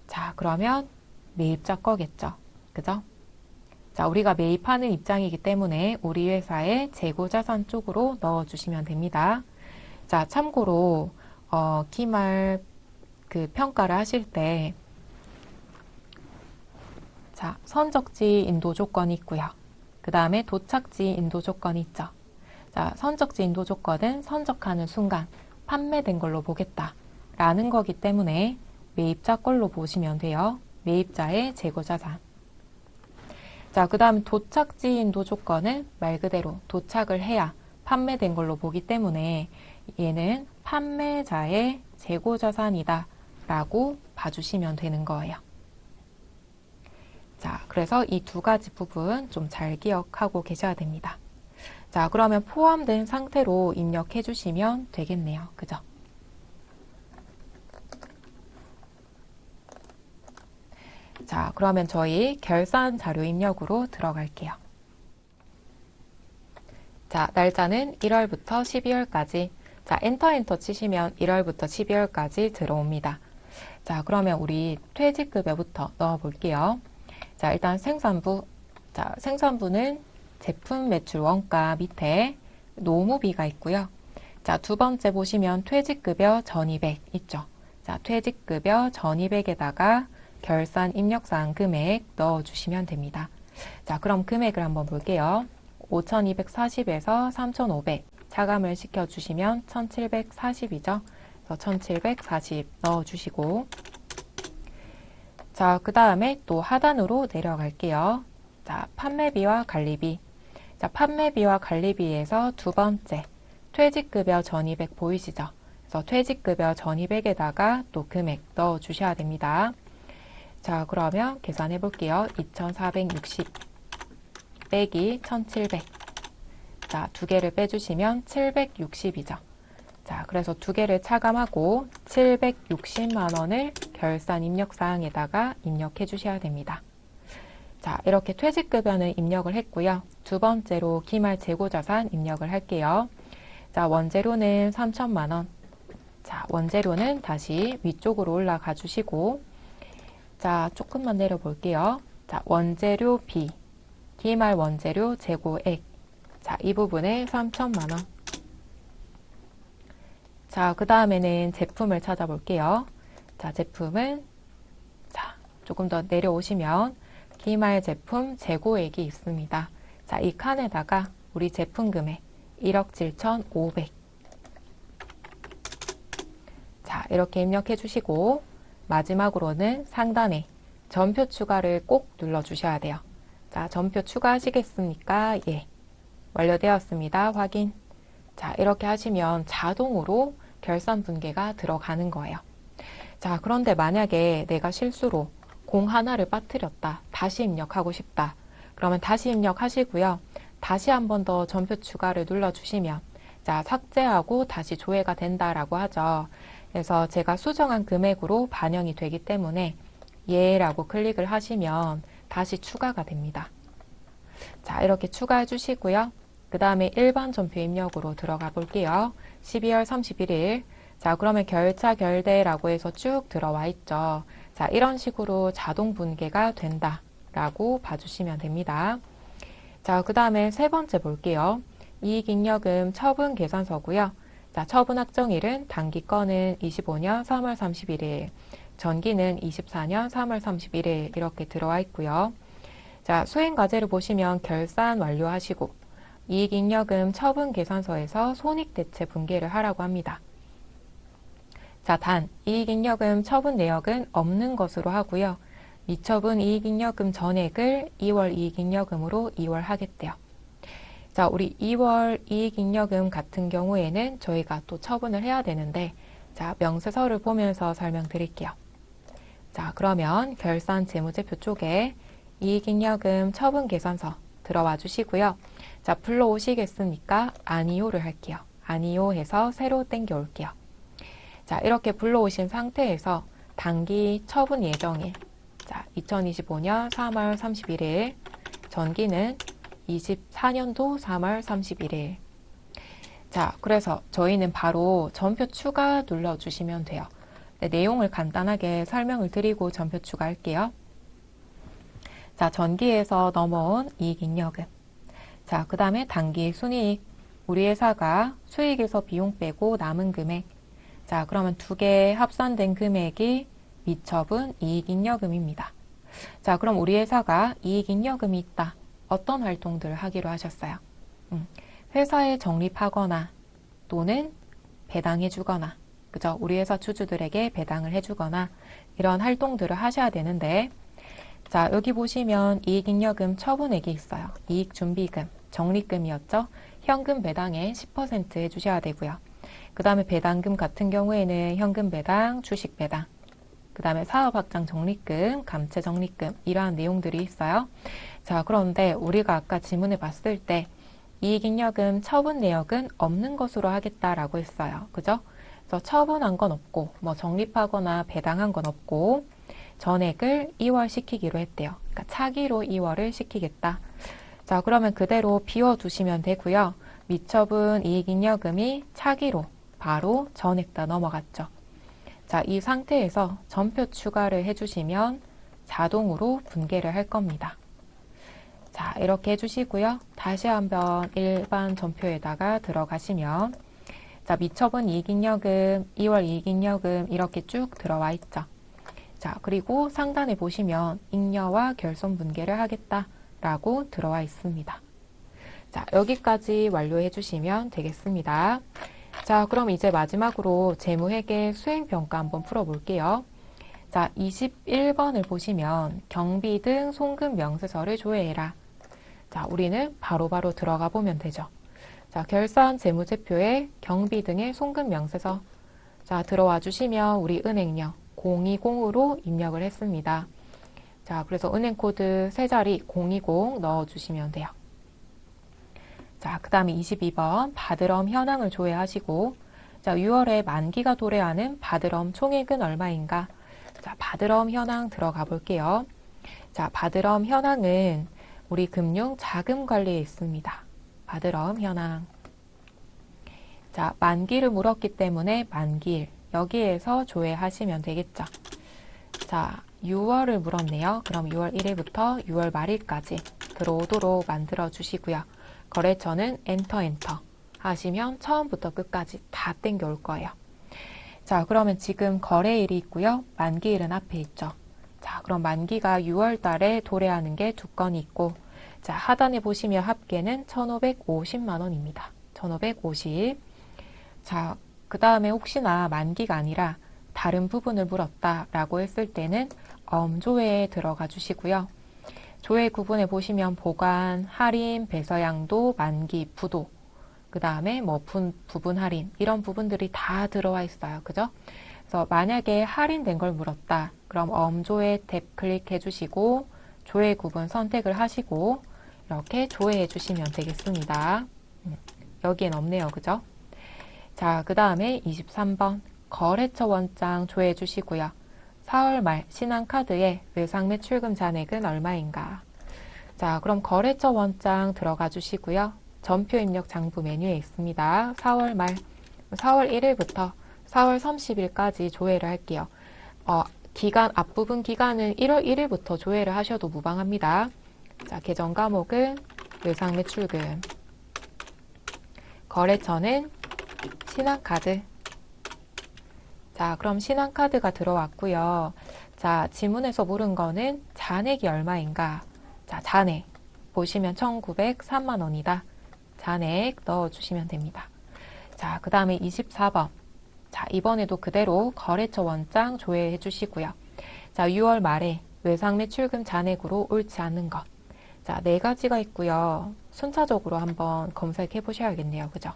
Speaker 1: 자, 그러면 매입자 거겠죠. 그죠? 자, 우리가 매입하는 입장이기 때문에 우리 회사의 재고자산 쪽으로 넣어주시면 됩니다. 자, 참고로 기말 그 평가를 하실 때 자, 선적지 인도 조건이 있고요. 그 다음에 도착지 인도 조건이 있죠. 자, 선적지 인도 조건은 선적하는 순간 판매된 걸로 보겠다 라는 거기 때문에 매입자 걸로 보시면 돼요. 매입자의 재고자산. 자, 그 다음 도착지 인도 조건은 말 그대로 도착을 해야 판매된 걸로 보기 때문에 얘는 판매자의 재고자산이다 라고 봐주시면 되는 거예요. 자, 그래서 이 두 가지 부분 좀 잘 기억하고 계셔야 됩니다. 자, 그러면 포함된 상태로 입력해 주시면 되겠네요. 그죠? 자, 그러면 저희 결산 자료 입력으로 들어갈게요. 자, 날짜는 1월부터 12월까지. 자, 엔터 치시면 1월부터 12월까지 들어옵니다. 자, 그러면 우리 퇴직급여부터 넣어 볼게요. 자, 일단 생산부. 자, 생산부는 제품 매출 원가 밑에 노무비가 있고요. 자, 두 번째 보시면 퇴직급여 1200 있죠. 자, 퇴직급여 1200에다가 결산 입력사항 금액 넣어주시면 됩니다. 자, 그럼 금액을 한번 볼게요. 5240에서 3500 차감을 시켜주시면 1740이죠. 그래서 1740 넣어주시고, 자, 그 다음에 또 하단으로 내려갈게요. 자, 판매비와 관리비. 자, 판매비와 관리비에서 두 번째 퇴직급여 1200 보이시죠? 그래서 퇴직급여 1200에다가 또 금액 넣어주셔야 됩니다. 자, 그러면 계산해 볼게요. 2460 빼기 1700. 자, 두 개를 빼주시면 760이죠. 자, 그래서 두 개를 차감하고 760만 원을 결산 입력사항에다가 입력해 주셔야 됩니다. 자, 이렇게 퇴직급여는 입력을 했고요. 두 번째로 기말 재고자산 입력을 할게요. 자, 원재료는 3천만 원. 자, 원재료는 다시 위쪽으로 올라가 주시고, 자, 조금만 내려볼게요. 자, 원재료 B, 기말 원재료 재고액. 자, 이 부분에 3천만 원. 자, 그 다음에는 제품을 찾아볼게요. 자, 제품은, 자, 조금 더 내려오시면, 기말 제품 재고액이 있습니다. 자, 이 칸에다가 우리 제품 금액 1억 7,500. 자, 이렇게 입력해 주시고, 마지막으로는 상단에 전표 추가를 꼭 눌러주셔야 돼요. 자, 전표 추가하시겠습니까? 예. 완료되었습니다. 확인. 자, 이렇게 하시면 자동으로 결산 분계가 들어가는 거예요. 자, 그런데 만약에 내가 실수로 공 하나를 빠뜨렸다. 다시 입력하고 싶다. 그러면 다시 입력하시고요. 다시 한 번 더 전표 추가를 눌러주시면 자, 삭제하고 다시 조회가 된다라고 하죠. 그래서 제가 수정한 금액으로 반영이 되기 때문에 예라고 클릭을 하시면 다시 추가가 됩니다. 자, 이렇게 추가해 주시고요. 그 다음에 일반 전표 입력으로 들어가 볼게요. 12월 31일. 자, 그러면 결차 결대라고 해서 쭉 들어와 있죠. 자, 이런 식으로 자동 분계가 된다라고 봐주시면 됩니다. 자, 그 다음에 세 번째 볼게요. 이익잉여금 처분 계산서고요. 자, 처분 확정일은 단기 건은 25년 3월 31일, 전기는 24년 3월 31일 이렇게 들어와 있고요. 자, 수행과제를 보시면 결산 완료하시고 이익잉여금 처분 계산서에서 손익대체 분계를 하라고 합니다. 자, 단 이익잉여금 처분 내역은 없는 것으로 하고요. 미처분 이익잉여금 전액을 2월 이익잉여금으로 이월하겠대요. 자, 우리 2월 이익잉여금 같은 경우에는 저희가 또 처분을 해야 되는데, 자, 명세서를 보면서 설명드릴게요. 자, 그러면 결산 재무제표 쪽에 이익잉여금 처분 계산서 들어와 주시고요. 자, 불러오시겠습니까? 아니요를 할게요. 아니요 해서 새로 땡겨 올게요. 자, 이렇게 불러오신 상태에서 단기 처분 예정일, 자, 2025년 3월 31일, 전기는 24년도 3월 31일. 자, 그래서 저희는 바로 전표 추가 눌러주시면 돼요. 네, 내용을 간단하게 설명을 드리고 전표 추가할게요. 자, 전기에서 넘어온 이익잉여금. 자, 그 다음에 단기 순이익. 우리 회사가 수익에서 비용 빼고 남은 금액. 자, 그러면 두 개 합산된 금액이 미처분 이익잉여금입니다. 자, 그럼 우리 회사가 이익잉여금이 있다. 어떤 활동들을 하기로 하셨어요? 회사에 적립하거나 또는 배당해주거나, 그죠? 우리 회사 주주들에게 배당을 해주거나 이런 활동들을 하셔야 되는데, 자, 여기 보시면 이익잉여금 처분액이 있어요. 이익준비금, 적립금이었죠? 현금 배당에 10% 해주셔야 되고요. 그 다음에 배당금 같은 경우에는 현금 배당, 주식 배당, 그 다음에 사업확장 적립금, 감채 적립금 이러한 내용들이 있어요. 자, 그런데 우리가 아까 지문을 봤을 때 이익잉여금 처분 내역은 없는 것으로 하겠다라고 했어요. 그죠? 그래서 처분한 건 없고 뭐 적립하거나 배당한 건 없고 전액을 2월 시키기로 했대요. 그러니까 차기로 2월을 시키겠다. 자, 그러면 그대로 비워두시면 되고요. 미처분 이익잉여금이 차기로 바로 전액 다 넘어갔죠. 자, 이 상태에서 전표 추가를 해주시면 자동으로 분계를 할 겁니다. 자, 이렇게 해주시고요. 다시 한번 일반 전표에다가 들어가시면, 자, 미처분 이익잉여금, 2월 이익잉여금 이렇게 쭉 들어와 있죠. 자, 그리고 상단에 보시면 잉여와 결손 분계를 하겠다라고 들어와 있습니다. 자, 여기까지 완료해 주시면 되겠습니다. 자, 그럼 이제 마지막으로 재무회계 수행평가 한번 풀어볼게요. 자, 21번을 보시면 경비 등 송금 명세서를 조회해라. 자, 우리는 바로바로 들어가 보면 되죠. 자, 결산 재무제표에 경비 등의 송금 명세서. 자, 들어와 주시면 우리 은행령 020으로 입력을 했습니다. 자, 그래서 은행 코드 세 자리 020 넣어주시면 돼요. 자, 그 다음에 22번 받으럼 현황을 조회하시고, 자, 6월에 만기가 도래하는 바드럼 총액은 얼마인가? 자, 바드럼 현황 들어가 볼게요. 자, 바드럼 현황은 우리 금융 자금 관리에 있습니다. 바드럼 현황. 자, 만기를 물었기 때문에 만기일. 여기에서 조회하시면 되겠죠. 자, 6월을 물었네요. 그럼 6월 1일부터 6월 말일까지 들어오도록 만들어 주시고요. 거래처는 엔터 하시면 처음부터 끝까지 다 땡겨올 거예요. 자, 그러면 지금 거래일이 있고요. 만기일은 앞에 있죠. 자, 그럼 만기가 6월 달에 도래하는 게 2건이 있고, 자, 하단에 보시면 합계는 1,550만 원입니다. 1,550. 자, 그 다음에 혹시나 만기가 아니라 다른 부분을 물었다라고 했을 때는 조회에 들어가 주시고요. 조회 구분에 보시면 보관, 할인, 배서양도, 만기, 부도, 그 다음에 뭐 부분 할인 이런 부분들이 다 들어와 있어요. 그죠? 그래서 만약에 할인된 걸 물었다. 그럼 조회 탭 클릭해 주시고 조회 구분 선택을 하시고 이렇게 조회해 주시면 되겠습니다. 여기엔 없네요. 그죠? 자, 그 다음에 23번 거래처 원장 조회해 주시고요. 4월 말 신한카드의 외상 매출금 잔액은 얼마인가? 자, 그럼 거래처 원장 들어가 주시고요. 전표 입력 장부 메뉴에 있습니다. 4월 말 4월 1일부터 4월 30일까지 조회를 할게요. 기간 앞부분 기간은 1월 1일부터 조회를 하셔도 무방합니다. 자, 계정 과목은 외상 매출금. 거래처는 신한카드. 자, 그럼 신한카드가 들어왔고요. 자, 지문에서 물은 거는 잔액이 얼마인가? 자, 잔액. 보시면 1,903만 원이다. 잔액 넣어주시면 됩니다. 자, 그 다음에 24번. 자, 이번에도 그대로 거래처 원장 조회해 주시고요. 자, 6월 말에 외상 매출금 잔액으로 옳지 않는 것. 자, 4가지가 있고요. 순차적으로 한번 검색해 보셔야겠네요. 그죠?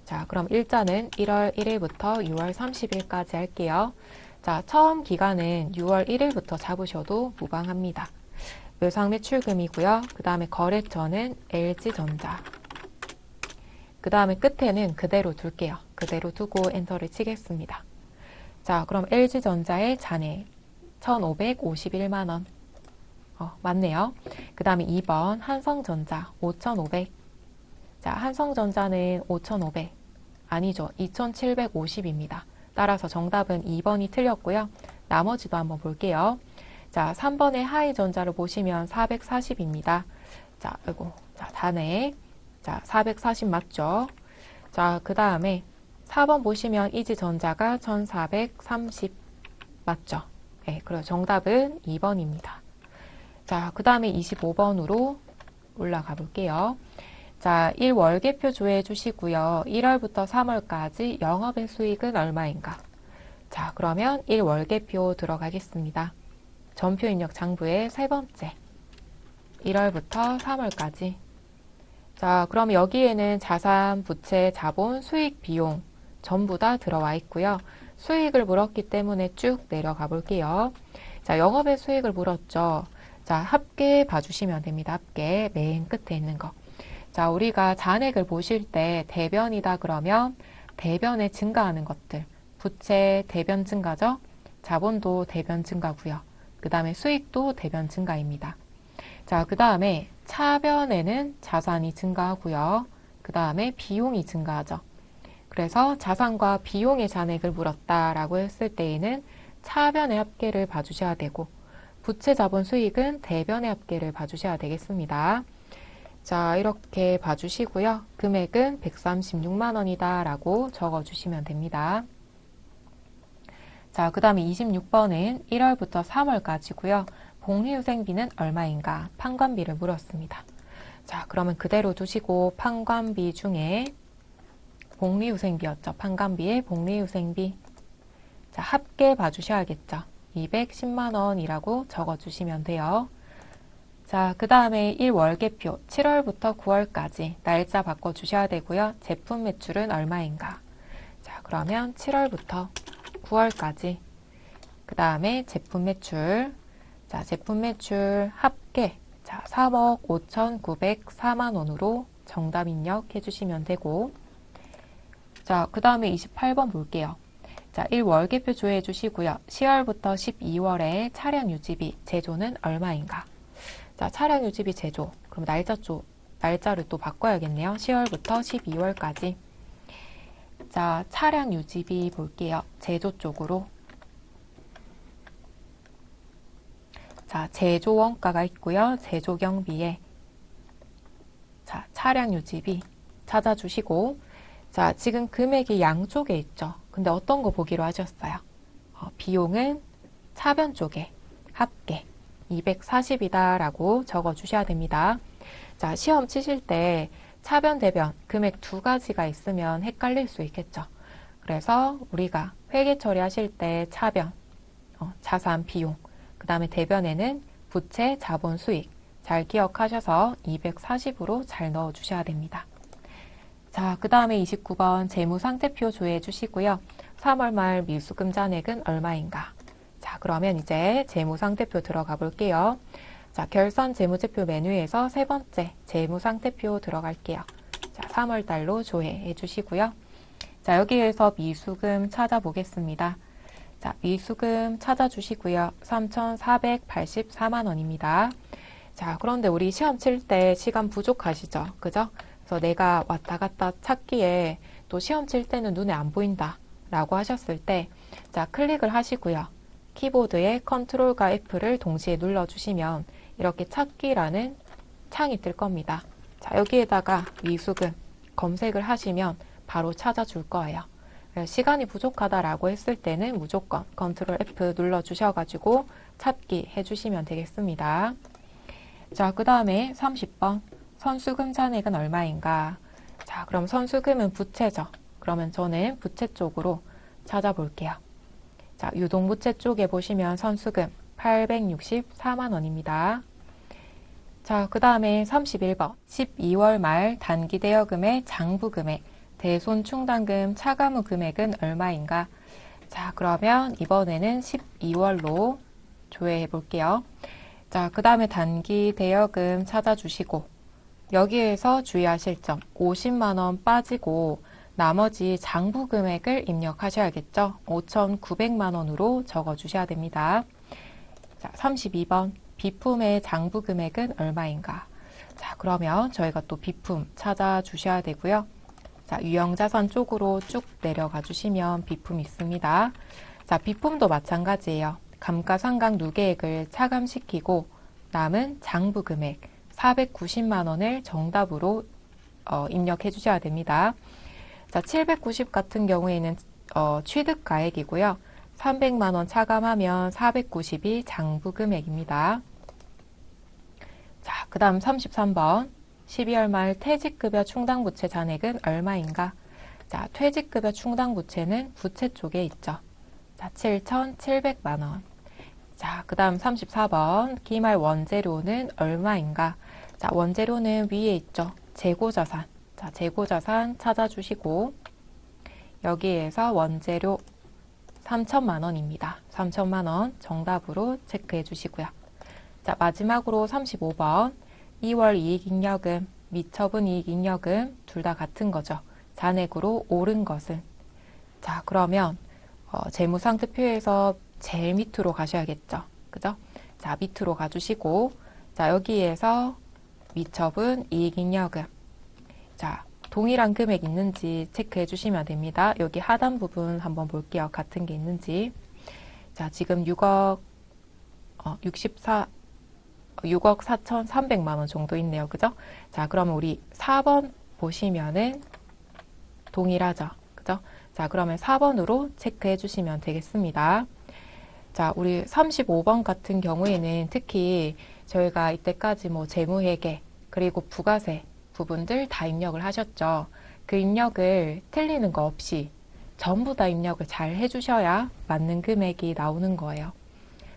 Speaker 1: 자, 그럼 일자는 1월 1일부터 6월 30일까지 할게요. 자, 처음 기간은 6월 1일부터 잡으셔도 무방합니다. 외상 매출금이고요. 그 다음에 거래처는 LG전자. 그 다음에 끝에는 그대로 둘게요. 그대로 두고 엔터를 치겠습니다. 자, 그럼 LG전자의 잔액 1,551만 원. 맞네요. 그 다음에 2번 한성전자 5,500. 자, 한성전자는 5,500. 아니죠. 2,750입니다. 따라서 정답은 2번이 틀렸고요. 나머지도 한번 볼게요. 자, 3번의 하이전자를 보시면 440입니다. 자, 자, 잔액. 자, 440 맞죠? 자, 그 다음에 4번 보시면 이지전자가 1430 맞죠? 네, 그래서 정답은 2번입니다. 자, 그 다음에 25번으로 올라가 볼게요. 자, 1월계표 조회해 주시고요. 1월부터 3월까지 영업의 수익은 얼마인가? 자, 그러면 1월계표 들어가겠습니다. 전표 입력 장부의 세 번째. 1월부터 3월까지. 자, 그럼 여기에는 자산, 부채, 자본, 수익, 비용 전부 다 들어와 있고요. 수익을 물었기 때문에 쭉 내려가 볼게요. 자, 영업의 수익을 물었죠. 자, 합계 봐주시면 됩니다. 합계 맨 끝에 있는 거. 자, 우리가 잔액을 보실 때 대변이다 그러면 대변에 증가하는 것들. 부채 대변 증가죠. 자본도 대변 증가고요. 그 다음에 수익도 대변 증가입니다. 자, 그 다음에 차변에는 자산이 증가하고요. 그 다음에 비용이 증가하죠. 그래서 자산과 비용의 잔액을 물었다라고 했을 때에는 차변의 합계를 봐주셔야 되고 부채 자본 수익은 대변의 합계를 봐주셔야 되겠습니다. 자, 이렇게 봐주시고요. 금액은 136만 원이다 라고 적어주시면 됩니다. 자, 그 다음에 26번은 1월부터 3월까지고요. 복리후생비는 얼마인가? 판관비를 물었습니다. 자, 그러면 그대로 두시고 판관비 중에 복리후생비였죠. 판관비에 복리후생비. 자, 합계 봐주셔야겠죠. 210만 원이라고 적어주시면 돼요. 자, 그 다음에 1월계표 7월부터 9월까지 날짜 바꿔주셔야 되고요. 제품 매출은 얼마인가? 자, 그러면 7월부터 9월까지. 그 다음에 제품 매출. 자, 제품 매출 합계. 자, 3억 5,904만 원으로 정답 입력해 주시면 되고. 자, 그 다음에 28번 볼게요. 자, 1월계표 조회해 주시고요. 10월부터 12월에 차량 유지비 제조는 얼마인가? 자, 차량 유지비 제조. 그럼 날짜를 또 바꿔야겠네요. 10월부터 12월까지. 자, 차량 유지비 볼게요. 제조 쪽으로. 자, 제조 원가가 있고요. 제조 경비에 자, 차량 유지비 찾아주시고, 자, 지금 금액이 양쪽에 있죠. 근데 어떤 거 보기로 하셨어요? 비용은 차변 쪽에 합계 240이다 라고 적어주셔야 됩니다. 자, 시험 치실 때 차변, 대변 금액 두 가지가 있으면 헷갈릴 수 있겠죠. 그래서 우리가 회계 처리하실 때 차변, 자산, 비용, 그 다음에 대변에는 부채, 자본, 수익 잘 기억하셔서 240으로 잘 넣어주셔야 됩니다. 자, 그 다음에 29번 재무상태표 조회해 주시고요. 3월 말 미수금 잔액은 얼마인가? 자, 그러면 이제 재무상태표 들어가 볼게요. 자, 결선 재무제표 메뉴에서 세 번째 재무상태표 들어갈게요. 자, 3월 달로 조회해 주시고요. 자, 여기에서 미수금 찾아보겠습니다. 자, 미수금 찾아주시고요. 3,484만 원입니다. 자, 그런데 우리 시험 칠 때 시간 부족하시죠? 그죠? 그래서 내가 왔다 갔다 찾기에 또 시험 칠 때는 눈에 안 보인다 라고 하셨을 때, 자, 클릭을 하시고요. 키보드에 컨트롤과 F를 동시에 눌러주시면 이렇게 찾기라는 창이 뜰 겁니다. 자, 여기에다가 미수금 검색을 하시면 바로 찾아줄 거예요. 시간이 부족하다라고 했을 때는 무조건 컨트롤 F 눌러주셔가지고 찾기 해주시면 되겠습니다. 자, 그 다음에 30번 선수금 잔액은 얼마인가? 자, 그럼 선수금은 부채죠. 그러면 저는 부채 쪽으로 찾아볼게요. 자, 유동부채 쪽에 보시면 선수금 864만 원입니다. 자, 그 다음에 31번 12월 말 단기 대여금의 장부금액 대손충당금 차감후 금액은 얼마인가? 자, 그러면 이번에는 12월로 조회해 볼게요. 자, 그 다음에 단기 대여금 찾아주시고 여기에서 주의하실 점 50만 원 빠지고 나머지 장부 금액을 입력하셔야겠죠. 5,900만 원으로 적어주셔야 됩니다. 자, 32번 비품의 장부 금액은 얼마인가? 자, 그러면 저희가 또 비품 찾아주셔야 되고요. 자, 유형자산 쪽으로 쭉 내려가 주시면 비품 있습니다. 자, 비품도 마찬가지예요. 감가상각 누계액을 차감시키고 남은 장부 금액 490만 원을 정답으로 입력해 주셔야 됩니다. 자, 790 같은 경우에는 취득가액이고요. 300만 원 차감하면 490이 장부 금액입니다. 자, 그 다음 33번 12월 말 퇴직급여 충당부채 잔액은 얼마인가? 자, 퇴직급여 충당부채는 부채 쪽에 있죠. 자, 7,700만 원. 자, 그 다음 34번 기말 원재료는 얼마인가? 자, 원재료는 위에 있죠. 재고자산. 자, 재고자산 찾아주시고 여기에서 원재료 3천만 원입니다. 3천만 원 정답으로 체크해 주시고요. 자, 마지막으로 35번 2월 이익잉여금, 미처분 이익잉여금 둘 다 같은 거죠. 잔액으로 오른 것은. 자, 그러면 재무상태표에서 제일 밑으로 가셔야겠죠. 그죠? 자, 밑으로 가주시고 자, 여기에서 미처분 이익잉여금. 자, 동일한 금액 있는지 체크해 주시면 됩니다. 여기 하단 부분 한번 볼게요. 같은 게 있는지. 자, 지금 6억 4,300만 원 정도 있네요. 그죠? 자, 그러면 우리 4번 보시면은 동일하죠. 그죠? 자, 그러면 4번으로 체크해 주시면 되겠습니다. 자, 우리 35번 같은 경우에는 특히 저희가 이때까지 뭐 재무회계 그리고 부가세 부분들 다 입력을 하셨죠. 그 입력을 틀리는 거 없이 전부 다 입력을 잘 해주셔야 맞는 금액이 나오는 거예요.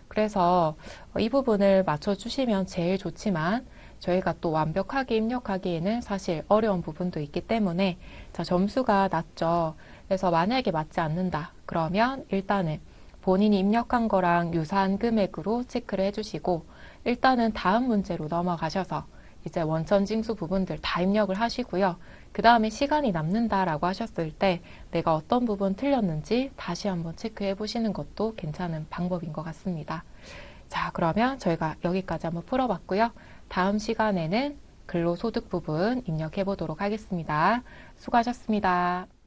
Speaker 1: 그래서 이 부분을 맞춰주시면 제일 좋지만 저희가 또 완벽하게 입력하기에는 사실 어려운 부분도 있기 때문에 자, 점수가 낮죠. 그래서 만약에 맞지 않는다. 그러면 일단은 본인이 입력한 거랑 유사한 금액으로 체크를 해주시고 일단은 다음 문제로 넘어가셔서 이제 원천 징수 부분들 다 입력을 하시고요. 그 다음에 시간이 남는다라고 하셨을 때 내가 어떤 부분 틀렸는지 다시 한번 체크해 보시는 것도 괜찮은 방법인 것 같습니다. 자, 그러면 저희가 여기까지 한번 풀어봤고요. 다음 시간에는 근로소득 부분 입력해 보도록 하겠습니다. 수고하셨습니다.